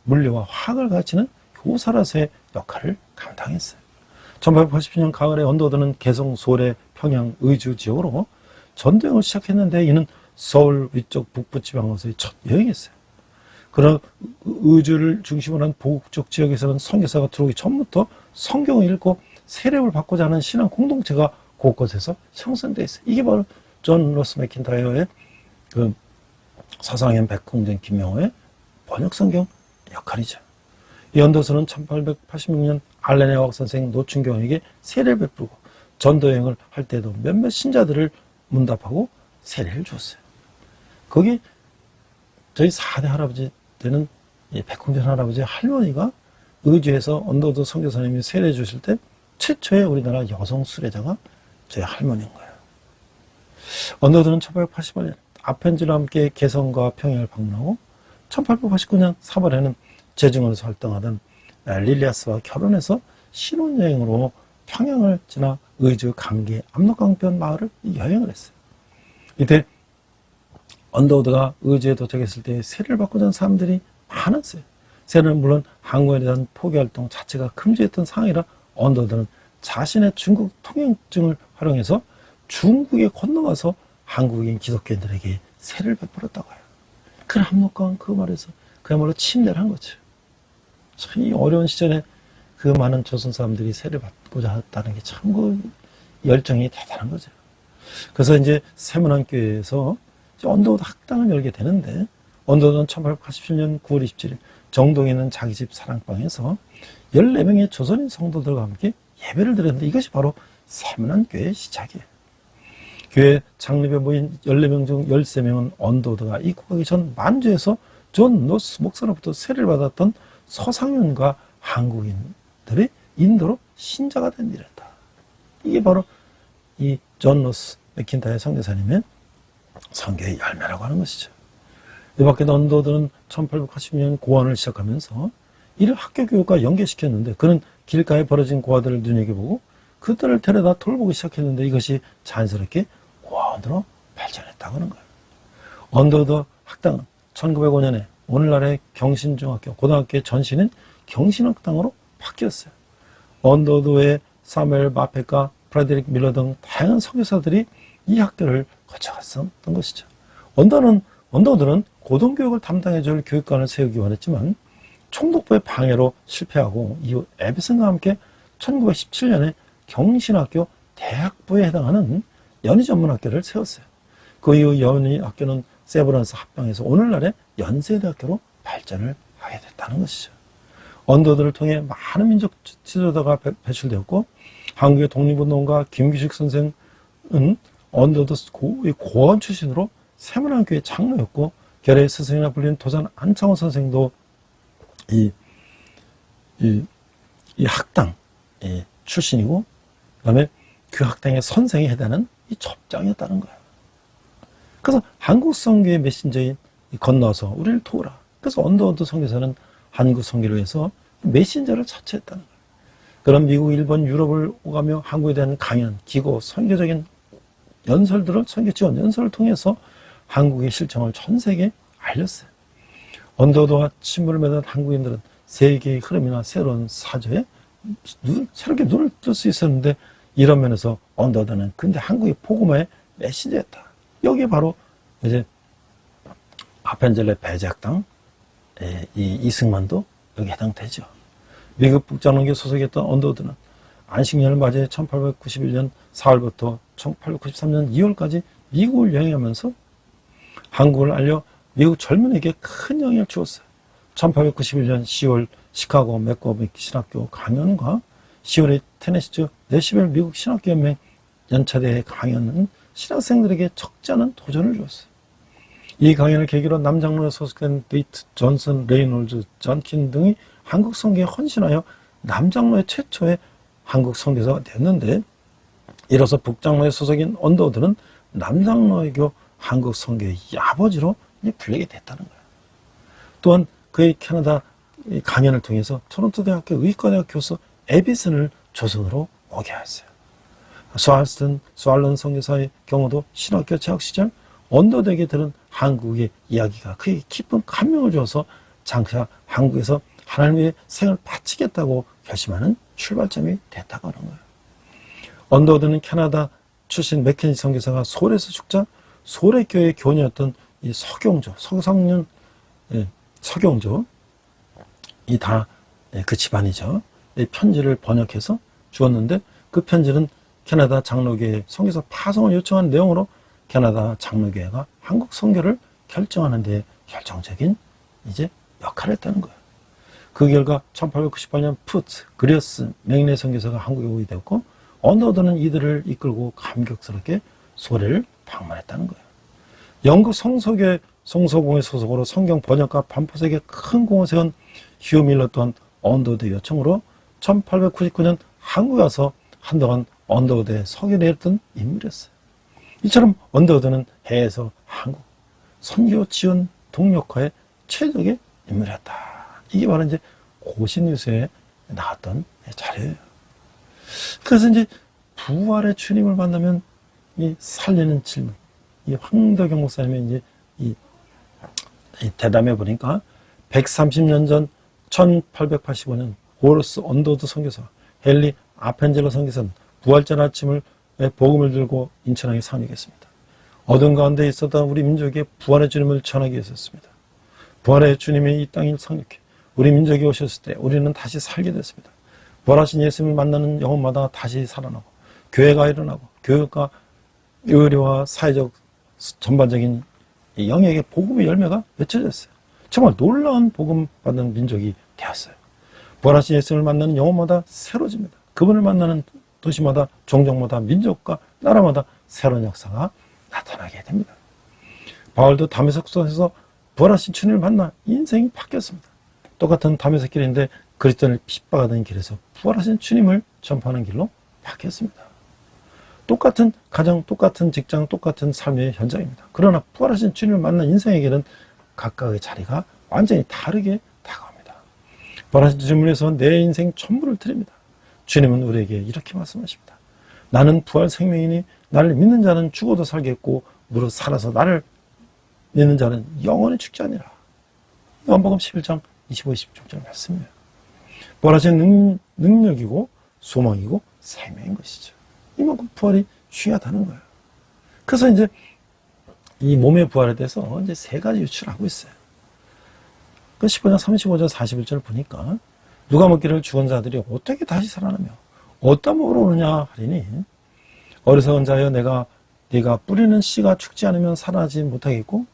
물리와 화학을 가르치는 교사로서의 역할을 감당했어요. 1880년 가을에 언더우드는 개성, 소래, 평양, 의주 지역으로 전도여행을 시작했는데 이는 서울 위쪽 북부 지방으로서의 첫 여행이었어요. 그러나 의주를 중심으로 한 북쪽 지역에서는 선교사가 들어오기 전부터 성경을 읽고 세례를 받고자 하는 신앙 공동체가 곳곳에서 형성되어 있어요. 이게 바로 존 러스 맥킨타이어의 그 서상현, 백홍준, 김명호의 번역 성경 역할이죠. 이 언더우드는 1886년 알렌의 화학 선생 노춘경에게 세례를 베풀고 전도여행을 할 때도 몇몇 신자들을 문답하고 세례를 주었어요. 거기 저희 4대 할아버지 때는 백홍준 할아버지 할머니가 의주에서 언더우드 선교사님이 세례 주실 때 최초의 우리나라 여성 수례자가 저희 할머니인 거예요. 언더우드는 1888년 아펜젤러와 함께 개성과 평양을 방문하고 1889년 3월에는 재중원에서 활동하던 릴리아스와 결혼해서 신혼여행으로 평양을 지나 의주, 감기, 압록강변 마을을 여행을 했어요. 이때 언더우드가 의주에 도착했을 때 세례를 받고자 하는 사람들이 많았어요. 세례는 물론 한국에 대한 포기활동 자체가 금지했던 상황이라 언더우드는 자신의 중국 통행증을 활용해서 중국에 건너가서 한국인 기독교인들에게 세를 베풀었다고 해요. 그 압록강은 그 말에서 그야말로 침례를 한 거죠. 참 이 어려운 시절에 그 많은 조선 사람들이 세를 받고자 했다는 게 참 그 열정이 대단한 거죠. 그래서 이제 세문안교회에서 언더우드 학당을 열게 되는데, 언더우드는 1887년 9월 27일 정동에 있는 자기 집 사랑방에서 14명의 조선인 성도들과 함께 예배를 드렸는데, 이것이 바로 세문안교회의 시작이에요. 교회 창립에 모인 14명 중 13명은 언더우드가 입국하기 전 만주에서 존 노스 목사로부터 세례를 받았던 서상윤과 한국인들의 인도로 신자가 된 일이었다. 이게 바로 이 존 노스 맥킨타이어 선교사님의 선교의 열매라고 하는 것이죠. 이 밖에도 언더우드는 1880년 고아원을 시작하면서 이를 학교 교육과 연계시켰는데, 그는 길가에 벌어진 고아들을 눈여겨보고 그들을 데려다 돌보기 시작했는데, 이것이 자연스럽게 고아원으로 발전했다고 하는 거예요. 언더우드 학당은 1905년에 오늘날의 경신중학교, 고등학교의 전신인 경신학당으로 바뀌었어요. 언더우드 외에 사무엘 마페카, 프레드릭 밀러 등 다양한 선교사들이 이 학교를 거쳐갔었던 것이죠. 언더우드는 고등교육을 담당해줄 교육관을 세우기 원했지만 총독부의 방해로 실패하고, 이후 에비슨과 함께 1917년에 경신학교 대학부에 해당하는 연희전문학교를 세웠어요. 그 이후 연희학교는 세브란스 합병해서 오늘날의 연세대학교로 발전을 하게 됐다는 것이죠. 언더우드를 통해 많은 민족 지도자가 배출되었고, 한국의 독립운동가 김규식 선생은 언더우드 고원 출신으로 세문안교회 장로였고, 결의 스승이라 불리는 도산 안창호 선생도 이 학당 출신이고, 그 다음에 그 학당의 선생에 해당하는 이 접장이었다는 거예요. 그래서 한국 선교의 메신저인 건너서 우리를 도우라. 그래서 언더우드 선교사는 한국 선교를 위해서 메신저를 자처했다는 거예요. 그런 미국, 일본, 유럽을 오가며 한국에 대한 강연, 기고, 선교적인 연설들을, 선교 지원 연설을 통해서 한국의 실정을 전 세계에 알렸어요. 언더우드와 친분을 맺은 한국인들은 세계의 흐름이나 새로운 사조에 새롭게 눈을 뜰 수 있었는데, 이런 면에서 언더우드는 근데 한국의 복음화의 메신저였다. 여기에 바로 이제 아펜젤레 배제학당 이 이승만도 여기 해당되죠. 미국 북장로교 소속이었던 언더우드는 안식년을 맞이해 1891년 4월부터 1893년 2월까지 미국을 여행하면서 한국을 알려 미국 젊은이에게 큰 영향을 주었어요. 1891년 10월 시카고 맥거빅 신학교 강연과 10월에 테네시주 내시벨 미국 신학교연맹 연차대회 강연은 신학생들에게 적지 않은 도전을 주었어요. 이 강연을 계기로 남장로에 소속된 데이트, 존슨, 레이놀즈, 존킨 등이 한국 선교에 헌신하여 남장로의 최초의 한국 선교사가 됐는데, 이로써 북장로에 소속인 언더우드는 남장로교 한국 선교의 아버지로 불리게 됐다는 거예요. 또한 그의 캐나다 강연을 통해서 토론토 대학교 의과대학 교수 에비슨을 조선으로 오게 하였어요. 스왈런 선교사의 경우도 신학교 재학 시절 언더우드에게 들은 한국의 이야기가 그에게 깊은 감명을 주어서 장차 한국에서 하나님의 생을 바치겠다고 결심하는 출발점이 됐다고 하는 거예요. 언더우드는 캐나다 출신 맥켄지 선교사가 소래에서 죽자 소래교회 교녀였던 이 서경조, 서성윤, 서경조, 이 다 그 집안이죠. 이 편지를 번역해서 주었는데, 그 편지는 캐나다 장로교회 선교사 파송을 요청한 내용으로 캐나다 장로교회가 한국 선교를 결정하는 데 결정적인 이제 역할을 했다는 거예요. 그 결과 1898년 푸트, 그리어스, 맥네 선교사가 한국에 오게 되었고, 언더우드는 이들을 이끌고 감격스럽게 소래를 방문했다는 거예요. 영국 성서교회 성서공회 소속으로 성경 번역과 반포색에 큰 공을 세운 휴 밀러 또한 언더우드의 요청으로 1899년 한국에 와서 한동안 언더우드의 서기를 했던 인물이었어요. 이처럼 언더우드는 해에서 한국 선교 지원 동력화의 최적의 인물이었다. 이게 바로 이제 고신뉴스에 나왔던 자료예요. 그래서 이제 부활의 주님을 만나면 이 살리는 질문, 이 황덕영 목사님의 이제 이 대담해 보니까 130년 전 1885년 호러스 언더우드 선교사 헨리 아펜젤로 선교사는 부활절 아침을 복음을 들고 인천항에 상륙했습니다. 어둠 가운데 있었던 우리 민족의 부활의 주님을 전하기 위해서였습니다. 부활의 주님이 이 땅에 상륙해 우리 민족이 오셨을 때 우리는 다시 살게 됐습니다. 부활하신 예수님을 만나는 영혼마다 다시 살아나고 교회가 일어나고 교육과 의료와 사회적 전반적인 이 영역의 복음의 열매가 맺혀졌어요. 정말 놀라운 복음 받는 민족이 되었어요. 부활하신 예수님을 만나는 영혼마다 새로집니다. 그분을 만나는 도시마다 종족마다 민족과 나라마다 새로운 역사가 나타나게 됩니다. 바울도 다메섹 속에서 부활하신 주님을 만나 인생이 바뀌었습니다. 똑같은 다메섹 길인데 그리스도인을 핍박하던 길에서 부활하신 주님을 전파하는 길로 바뀌었습니다. 똑같은 가정, 똑같은 직장, 똑같은 삶의 현장입니다. 그러나 부활하신 주님을 만난 인생에게는 각각의 자리가 완전히 다르게 다가옵니다. 부활하신 주님을 위해서 내 인생 전부를 드립니다. 주님은 우리에게 이렇게 말씀하십니다. 나는 부활 생명이니 나를 믿는 자는 죽어도 살겠고 무릇 살아서 나를 믿는 자는 영원히 죽지 아니라. 요한복음 11장 25, 26절 말씀이에요. 부활하신 능력이고 소망이고 생명인 것이죠. 이만큼 부활이 중요하다는 거예요. 그래서 이제 이 몸의 부활에 대해서 이제 세 가지 유출하고 있어요. 그 15장 35절 41절 보니까 누가 먹기를 죽은 자들이 어떻게 다시 살아나며 어떤 먹으러 오느냐 하리니 어리석은 자여 네가 뿌리는 씨가 죽지 않으면 살아나지 못하겠고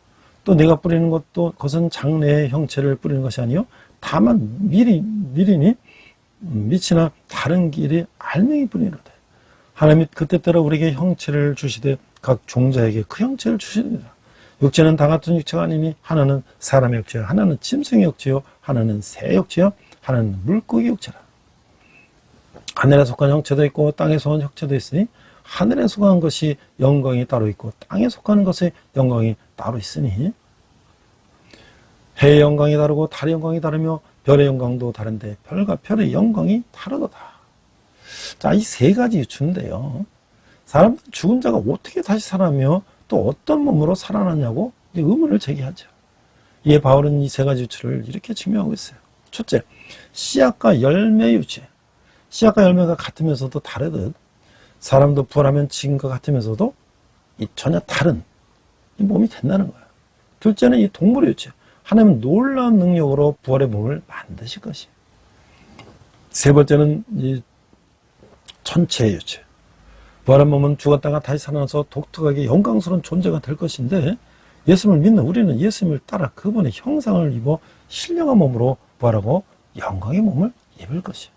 또 네가 뿌리는 것도 그것은 장래의 형체를 뿌리는 것이 아니요 다만 미리니 미치나 다른 길이 알맹이 뿐이로되 하나님이 그때따라 우리에게 형체를 주시되 각 종자에게 그 형체를 주시느니라. 육체는 다 같은 육체가 아니니 하나는 사람의 육체요 하나는 짐승의 육체요 하나는 새의 육체요 하나는 물고기 육체라. 하늘에 속한 형체도 있고 땅에 속한 형체도 있으니 하늘에 속한 것이 영광이 따로 있고 땅에 속한 것의 영광이 따로 있으니 해의 영광이 다르고 달의 영광이 다르며 별의 영광도 다른데 별과 별의 영광이 다르도다. 자, 이 세 가지 유추인데요. 사람들 죽은 자가 어떻게 다시 살아나며 또 어떤 몸으로 살아났냐고 의문을 제기하죠. 이에 바울은 이 세 가지 유추를 이렇게 증명하고 있어요. 첫째, 씨앗과 열매 유추. 씨앗과 열매가 같으면서도 다르듯 사람도 부활하면 지금과 같으면서도 전혀 다른 이 몸이 된다는 거예요. 둘째는 이 동물의 유추. 하나님은 놀라운 능력으로 부활의 몸을 만드실 것이에요. 세 번째는 이 천체의 유추. 부활한 몸은 죽었다가 다시 살아나서 독특하게 영광스러운 존재가 될 것인데 예수님을 믿는 우리는 예수님을 따라 그분의 형상을 입어 신령한 몸으로 부활하고 영광의 몸을 입을 것이에요.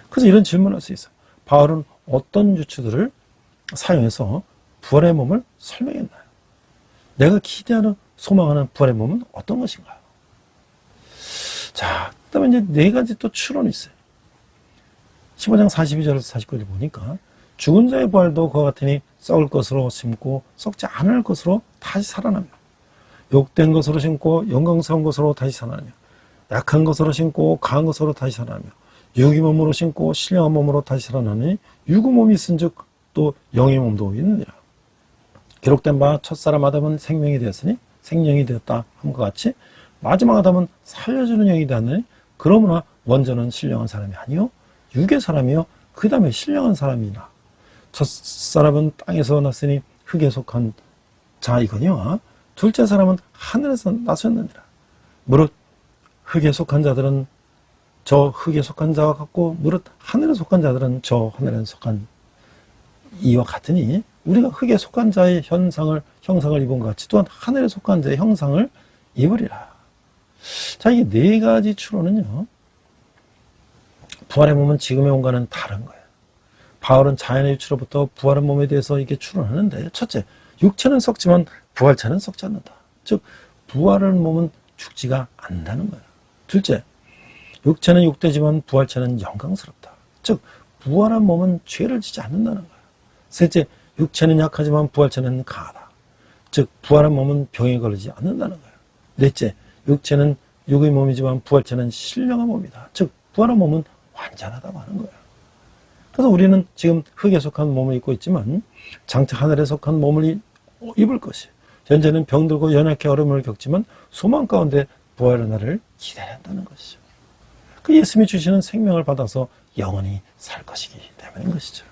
그래서 이런 질문을 할 수 있어요. 바울은 어떤 유추들을 사용해서 부활의 몸을 설명했나요? 내가 기대하는 소망하는 부활의 몸은 어떤 것인가요? 자, 그 다음에 이제 네 가지 또 추론이 있어요. 15장 42절에서 49절 보니까 죽은 자의 부활도 그와 같으니 썩을 것으로 심고 썩지 않을 것으로 다시 살아나며 욕된 것으로 심고 영광스러운 것으로 다시 살아나며 약한 것으로 심고 강한 것으로 다시 살아나며 육의 몸으로 심고 신령한 몸으로 다시 살아나니 육의 몸이 있은즉 또 영의 몸도 있느니라. 기록된 바 첫사람 아담은 생명이 되었으니 생명이 되었다 함과 같이 마지막 아담은 살려주는 영이 되었느니 그러므나 먼저는 신령한 사람이 아니요 육의 사람이요 그 다음에 신령한 사람이나 첫사람은 땅에서 났으니 흙에 속한 자이거니와 둘째 사람은 하늘에서 나셨느니라. 무릇 흙에 속한 자들은 저 흙에 속한 자와 같고 무릇 하늘에 속한 자들은 저 하늘에 속한 이와 같으니 우리가 흙에 속한 자의 형상을 입은 것 같이 또한 하늘에 속한 자의 형상을 입으리라. 자, 이게 네 가지 추론은요. 부활의 몸은 지금의 몸과는 다른 거예요. 바울은 자연의 유추로부터 부활의 몸에 대해서 이게 추론하는데 첫째, 육체는 썩지만 부활체는 썩지 않는다. 즉 부활의 몸은 죽지가 않는다는 거예요. 둘째, 육체는 육되지만 부활체는 영광스럽다. 즉 부활한 몸은 죄를 지지 않는다는 거예요. 셋째, 육체는 약하지만 부활체는 강하다. 즉 부활한 몸은 병에 걸리지 않는다는 거예요. 넷째, 육체는 육의 몸이지만 부활체는 신령한 몸이다. 즉 부활한 몸은 완전하다고 하는 거예요. 그래서 우리는 지금 흙에 속한 몸을 입고 있지만 장차 하늘에 속한 몸을 입을 것이에요. 현재는 병들고 연약해 어려움을 겪지만 소망 가운데 부활의 날을 기다려야 한다는 것이죠. 그 예수님이 주시는 생명을 받아서 영원히 살 것이기 때문인 것이죠.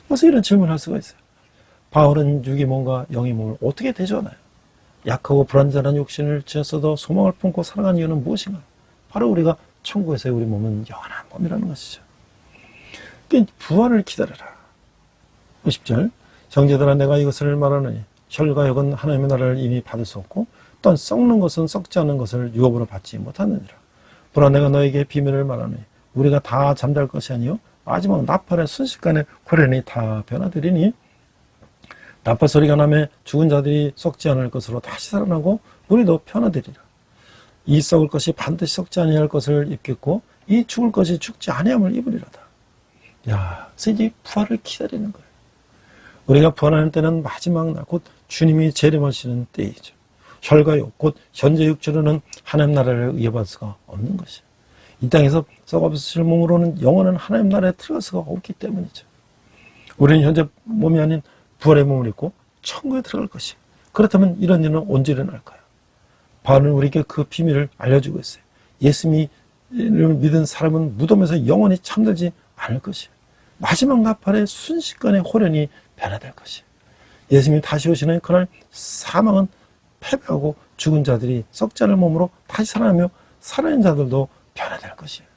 그래서 이런 질문을 할 수가 있어요. 바울은 육이 몸과 영의 몸을 어떻게 대조하나요? 약하고 불완전한 육신을 지었어도 소망을 품고 살아가는 이유는 무엇인가? 바로 우리가 천국에서의 우리 몸은 영원한 몸이라는 것이죠. 그러니까 부활을 기다려라. 50절 형제들아 내가 이것을 말하노니 혈과 육은 하나님의 나라를 이미 받을 수 없고 또한 썩는 것은 썩지 않는 것을 유업으로 받지 못하느니라. 보라 내가 너에게 비밀을 말하노니 우리가 다 잠잘 것이 아니요 마지막 나팔의 순식간에 호련히 다 변화되리니 나팔 소리가 나매 죽은 자들이 썩지 않을 것으로 다시 살아나고 우리도 변화되리라. 이 썩을 것이 반드시 썩지 아니할 것을 입겠고 이 죽을 것이 죽지 아니함을 입으리로다. 야, 그래서 이제 부활을 기다리는 거예요. 우리가 부활하는 때는 마지막 날, 곧 주님이 재림하시는 때이죠. 혈과 육, 곧 현재 육체로는 하나님 나라를 이어받을 수가 없는 것이에요. 이 땅에서 썩어없으실 몸으로는 영원한 하나님 나라에 들어갈 수가 없기 때문이죠. 우리는 현재 몸이 아닌 부활의 몸을 입고 천국에 들어갈 것이에요. 그렇다면 이런 일은 언제 일어날까요? 바울은 우리에게 그 비밀을 알려주고 있어요. 예수님을 믿은 사람은 무덤에서 영원히 잠들지 않을 것이에요. 마지막 나팔의 순식간에 호련히 변화될 것이에요. 예수님이 다시 오시는 그날 사망은 패배하고 죽은 자들이 썩지 않을 몸으로 다시 살아나며 살아있는 자들도 변화될 것이에요.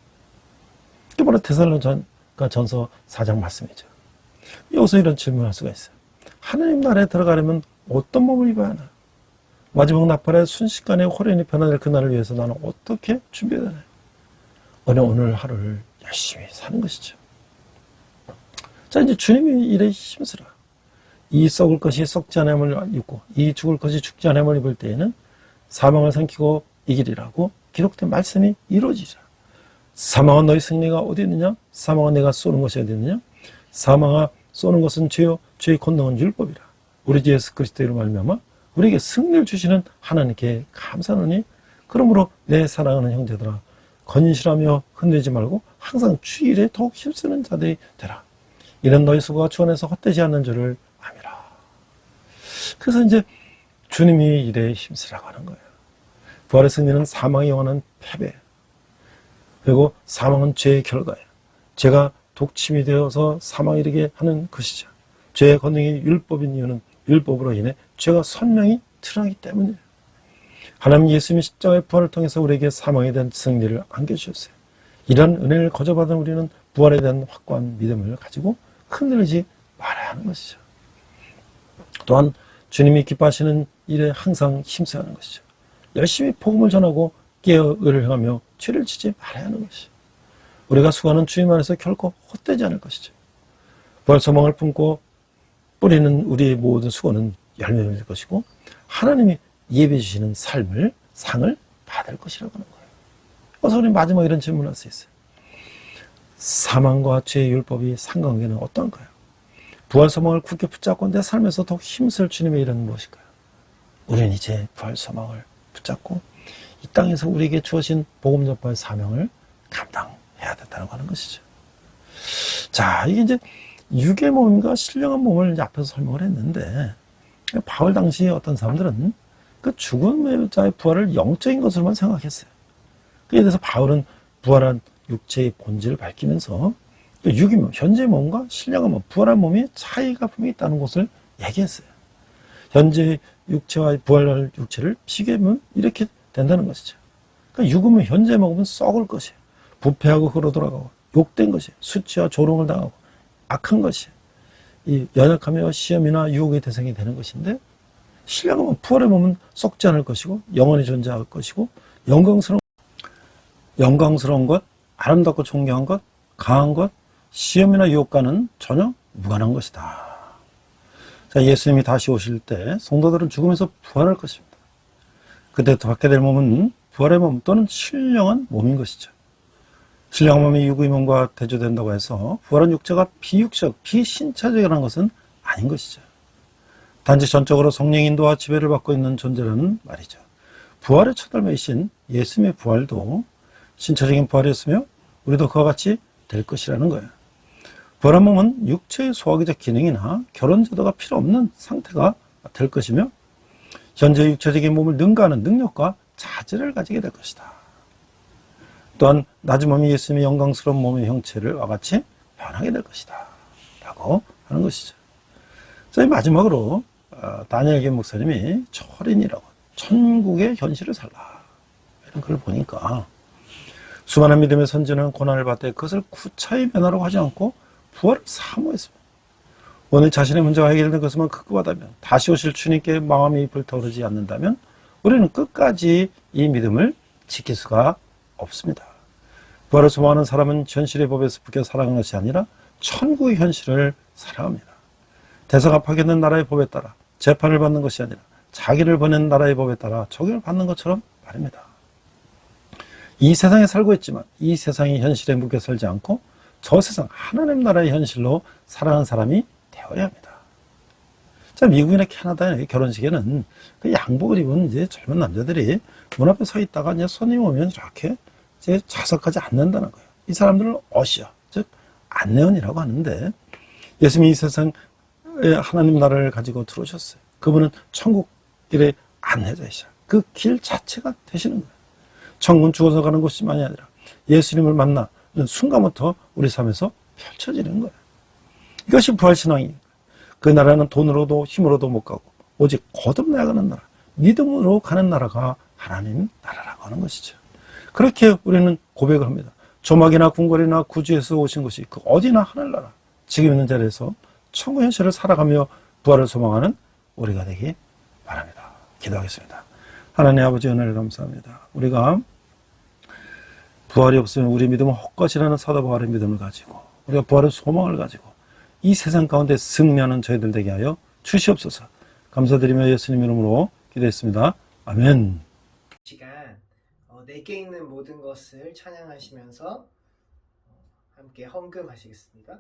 이게 바로 데살로니가 전서 4장 말씀이죠. 여기서 이런 질문을 할 수가 있어요. 하나님 나라에 들어가려면 어떤 몸을 입어야 하나? 마지막 나팔의 순식간에 호련히 변화될 그날을 위해서 나는 어떻게 준비해야 되나요? 오늘 하루를 열심히 사는 것이죠. 자, 이제 주님이 일에 힘쓰라. 이 썩을 것이 썩지 않음을 입고 이 죽을 것이 죽지 않음을 입을 때에는 사망을 삼키고 이기리라고 기록된 말씀이 이루어지자. 사망은 너희 승리가 어디 있느냐? 사망은 내가 쏘는 것이 어디 있느냐? 사망아 쏘는 것은 죄요 죄의 권능은 율법이라. 우리 주 예수 그리스도로 말미암아 우리에게 승리를 주시는 하나님께 감사하노니 그러므로 내 사랑하는 형제들아 건실하며 흔들리지 말고 항상 주일에 더욱 힘쓰는 자들이 되라. 이런 너희 수고가 주 안에서 헛되지 않는 줄을 아미라. 그래서 이제 주님이 일에 힘쓰라고 하는 거예요. 부활의 승리는 사망의 영원한 패배, 그리고 사망은 죄의 결과예요. 죄가 독침이 되어서 사망에 이르게 하는 것이죠. 죄의 권능이 율법인 이유는 율법으로 인해 죄가 선명히 드러나기 때문이에요. 하나님 예수님의 십자가의 부활을 통해서 우리에게 사망에 대한 승리를 안겨주셨어요. 이런 은혜를 거저받은 우리는 부활에 대한 확고한 믿음을 가지고 흔들리지 말아야 하는 것이죠. 또한 주님이 기뻐하시는 일에 항상 힘써야 하는 것이죠. 열심히 복음을 전하고 깨어 의를 행하며 죄를 지지 말아야 하는 것이죠. 우리가 수고하는 주님 안에서 결코 헛되지 않을 것이죠. 부활 소망을 품고 뿌리는 우리의 모든 수고는 열매를 맺을 것이고 하나님이 예배해 주시는 상을 받을 것이라고 하는 거예요. 그래서 우리 마지막 이런 질문을 할 수 있어요. 사망과 죄의 율법이 상관관계는 어떤가요? 부활 소망을 굳게 붙잡고 내 삶에서 더욱 힘쓸 주님의 일은 무엇일까요? 우리는 이제 부활 소망을 붙잡고 이 땅에서 우리에게 주어진 복음 전파의 사명을 감당해야 된다는 하는 것이죠. 자, 이게 이제 육의 몸과 신령한 몸을 앞에서 설명을 했는데 바울 당시 어떤 사람들은 그 죽은 자의 부활을 영적인 것으로만 생각했어요. 그에 대해서 바울은 부활한 육체의 본질을 밝히면서 육의 몸, 현재 몸과 신령한 몸, 부활한 몸이 차이가 분명히 있다는 것을 얘기했어요. 현재 육체와 부활할 육체를 비교하면 이렇게 된다는 것이죠. 그러니까 육은 현재 먹으면 썩을 것이에요. 부패하고 흘러 돌아가고 욕된 것이에요. 수치와 조롱을 당하고 악한 것이에요. 이 연약하며 시험이나 유혹의 대상이 되는 것인데 신령한 몸, 부활의 몸은 썩지 않을 것이고 영원히 존재할 것이고 영광스러운 것, 아름답고 존경한 것, 강한 것, 시험이나 유혹과는 전혀 무관한 것이다. 자, 예수님이 다시 오실 때 성도들은 죽으면서 부활할 것입니다. 그때 받게 될 몸은 부활의 몸 또는 신령한 몸인 것이죠. 신령한 몸이 육의 몸과 대조된다고 해서 부활한 육체가 비육적, 비신체적이라는 것은 아닌 것이죠. 단지 전적으로 성령 인도와 지배를 받고 있는 존재라는 말이죠. 부활의 첫달매이신 예수님의 부활도 신체적인 부활이었으며 우리도 그와 같이 될 것이라는 거예요. 부활한 몸은 육체의 소화기적 기능이나 결혼 제도가 필요 없는 상태가 될 것이며 현재 육체적인 몸을 능가하는 능력과 자질을 가지게 될 것이다. 또한 낮은 몸이 예수님의 영광스러운 몸의 형체를 와 같이 변하게 될 것이다 라고 하는 것이죠. 자, 마지막으로 다니엘 김 목사님이 초린이라고 천국의 현실을 살라 이런 걸 보니까 수많은 믿음의 선지는 고난을 받되 그것을 구차히 면하라고 하지 않고 부활을 사모했습니다. 오늘 자신의 문제가 해결된 것만 극구하다면 다시 오실 주님께 마음이 불타오르지 않는다면 우리는 끝까지 이 믿음을 지킬 수가 없습니다. 부활을 소망하는 사람은 현실의 법에서 붙여 살아가는 것이 아니라 천국의 현실을 살아갑니다. 대사가 파견된 나라의 법에 따라 재판을 받는 것이 아니라 자기를 보낸 나라의 법에 따라 적용을 받는 것처럼 말입니다. 이 세상에 살고 있지만 이 세상의 현실에 묶여 살지 않고 저 세상 하나님 나라의 현실로 살아가는 사람이 되어야 합니다. 자, 미국이나 캐나다의 결혼식에는 그 양복을 입은 이제 젊은 남자들이 문 앞에 서 있다가 이제 손님이 오면 이렇게 이제 좌석하지 않는다는 거예요. 이 사람들을 어시어, 즉 안내원이라고 하는데 예수님이 이 세상에 하나님 나라를 가지고 들어오셨어요. 그분은 천국 길의 안내자이시라. 그 길 자체가 되시는 거예요. 천국은 죽어서 가는 곳이만이 아니라 예수님을 만나는 순간부터 우리 삶에서 펼쳐지는 거예요. 이것이 부활신앙이에요. 그 나라는 돈으로도 힘으로도 못 가고 오직 거듭나가는 나라, 믿음으로 가는 나라가 하나님 나라라고 하는 것이죠. 그렇게 우리는 고백을 합니다. 조막이나 궁궐이나 구주에서 오신 것이 그 어디나 하늘나라, 지금 있는 자리에서 천국 현실을 살아가며 부활을 소망하는 우리가 되기 바랍니다. 기도하겠습니다. 하나님 아버지 은혜를 감사합니다. 우리가 부활이 없으면 우리 믿음은 헛것이라는 사도 바울의 믿음을 가지고 우리가 부활의 소망을 가지고 이 세상 가운데 승리하는 저희들 되게 하여 주시옵소서. 감사드리며 예수님 이름으로 기도했습니다. 아멘. 시간 내게 있는 모든 것을 찬양하시면서 함께 헌금하시겠습니다.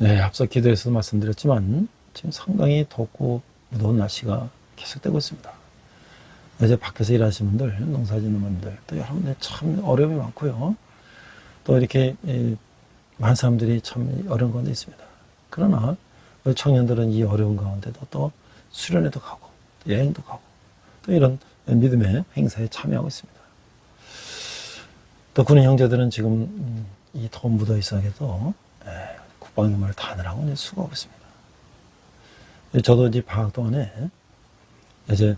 네, 앞서 기도에서도 말씀드렸지만 지금 상당히 덥고 무더운 날씨가 계속되고 있습니다. 이제 밖에서 일하시는 분들, 농사 짓는 분들, 또 여러분들 참 어려움이 많고요. 또 이렇게 많은 사람들이 참 어려운 가운데 있습니다. 그러나 우리 청년들은 이 어려운 가운데도 또 수련회도 가고 또 여행도 가고 또 이런 믿음의 행사에 참여하고 있습니다. 또 군인 형제들은 지금 이 더운 무더위 있어도 국방임무를 다하느라고 이제 수고하고 있습니다. 저도 이제 방학 동안에 이제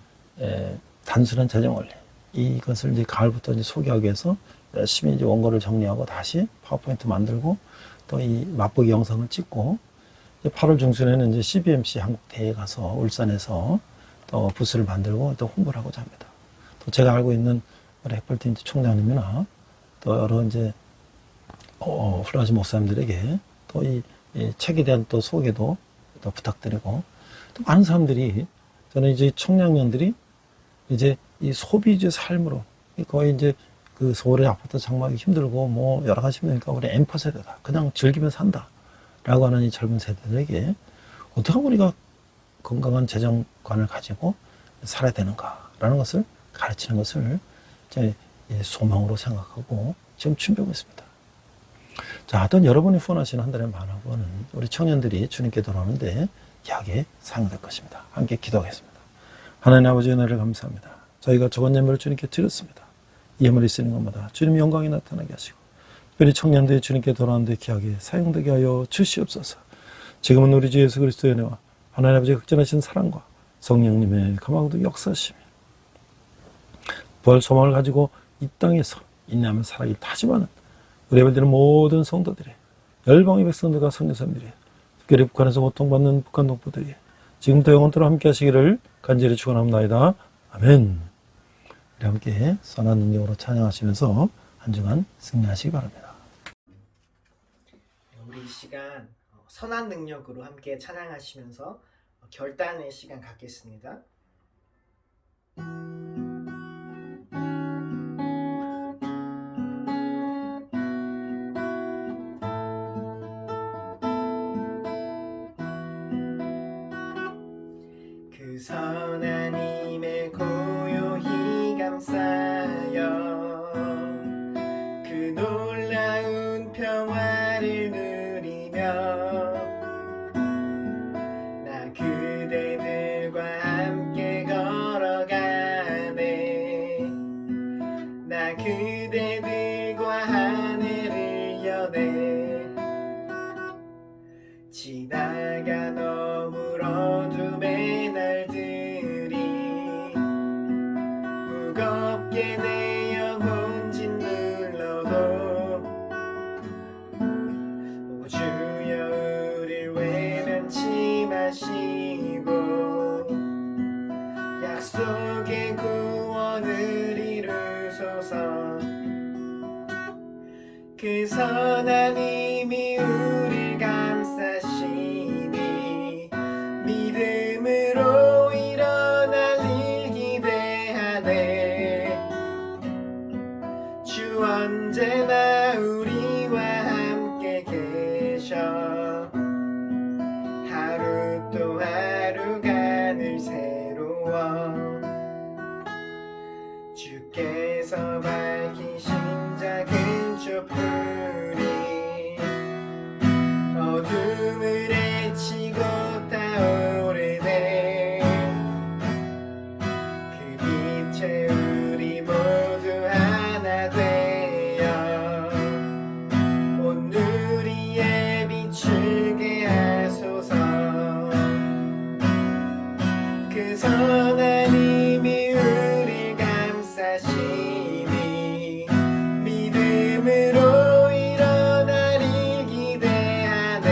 단순한 재정 원리 이것을 이제 가을부터 이제 소개하기 위해서 열심히 이제 원고를 정리하고 다시 파워포인트 만들고 또 이 맛보기 영상을 찍고 8월 중순에는 이제 CBMC 한국 대회에 가서 울산에서 또 부스를 만들고 또 홍보를 하고자 합니다. 또 제가 알고 있는 우리 해플팀 총장님이나 또 여러 이제 훌륭하신 목사님들에게 또 이 책에 대한 또 소개도 또 부탁드리고 또 많은 사람들이 저는 이제 청년들이 이제 이 소비주의 삶으로 거의 이제 그 서울의 아파트 장막이 힘들고 뭐 여러 가지 힘드니까 우리 엠퍼 세대다. 그냥 즐기며 산다. 라고 하는 이 젊은 세대들에게 어떻게 하면 우리가 건강한 재정관을 가지고 살아야 되는가라는 것을 가르치는 것을 제 소망으로 생각하고 지금 준비하고 있습니다. 자, 또 여러분이 후원하시는 한 달에 10,000원은 우리 청년들이 주님께 돌아오는데 약에 사용될 것입니다. 함께 기도하겠습니다. 하나님 아버지 은혜를 감사합니다. 저희가 적은 예물을 주님께 드렸습니다. 이 예물이 쓰는 것마다 주님의 영광이 나타나게 하시고 특별히 청년들이 주님께 돌아오는데 귀하게 사용되게 하여 주시옵소서. 지금은 우리 주 예수 그리스도의 은혜와 하나님 아버지의 극진하신 사랑과 성령님의 감화도 역사하시며 부활 소망을 가지고 이 땅에서 인내하며 살아가길 다짐하는 우리 예배드리는 모든 성도들이 열방의 백성들과 선교사님들이 특별히 북한에서 고통받는 북한 동포들이 지금부터 영원토록 함께 하시기를 간절히 축원합니다. 아멘. 우리 함께 선한 능력으로 찬양하시면서 한 주간 승리하시기 바랍니다. 우리 이 시간 선한 능력으로 함께 찬양하시면서 결단의 시간 갖겠습니다. 그 선한 힘에 고요히 감싸여 그 놀라운 평화를 누리며 나 그대들과 함께 걸어가네. 나 그대들과 하늘을 여네. 지나가 너물 어둠의 날들이 무겁게 내 영혼 짓눌러도 오 주여 우릴 외면치 마시고 약속의 구원을 이루소서. 그 선한 힘이 우릴 감싸시니 믿음으로 일어날 일 기대하네. 주 언제나 우리와 함께 계셔. 하루 또 하루가 늘 새로워. 주께서 밝히신 작은 촛불이 어둠을 헤치고 타오르네. 그 빛에 우리 모두 하나 되어 온 누리에 비추게 하소서. 그 선한 힘이 우릴 감싸시니 믿음으로 일어날 일 기대하네.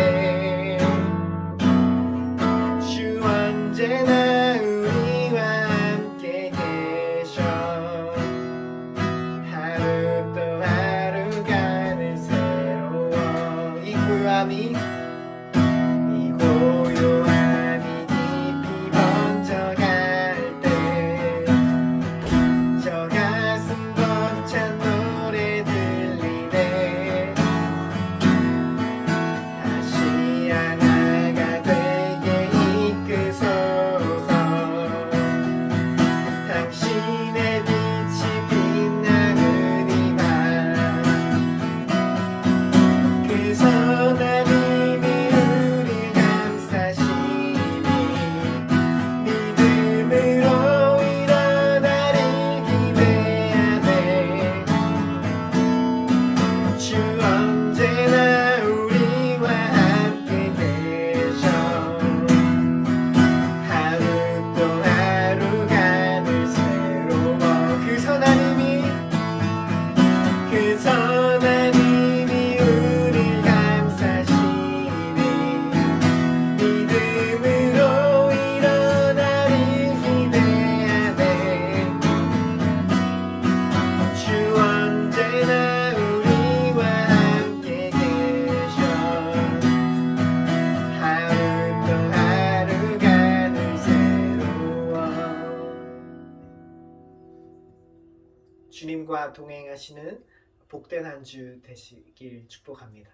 주 언제나 우리와 함께 계셔. 하루 또 하루가 늘 새로워. 이 고요함이 깊이 번져갈 때 저 가슴 벅찬 노래 들리네. 다시 하나가 되게 이끄소서. 당신의 빛이 빛나는 이 밤 그 선한 힘이 우릴 감싸시니 믿음으로 일어날 일 기대하네. 주 언제나 우리와 함께 계셔. 하루 또 하루가 늘 새로워. 그 선한 힘이 우릴 감싸시니 믿음으로 일어날 일 기대하네. 주 언제나 우리와 함께 계셔. 하루 또 하루가 늘 새로워. 주님과 동행하시는 복된 한 주 되시길 축복합니다.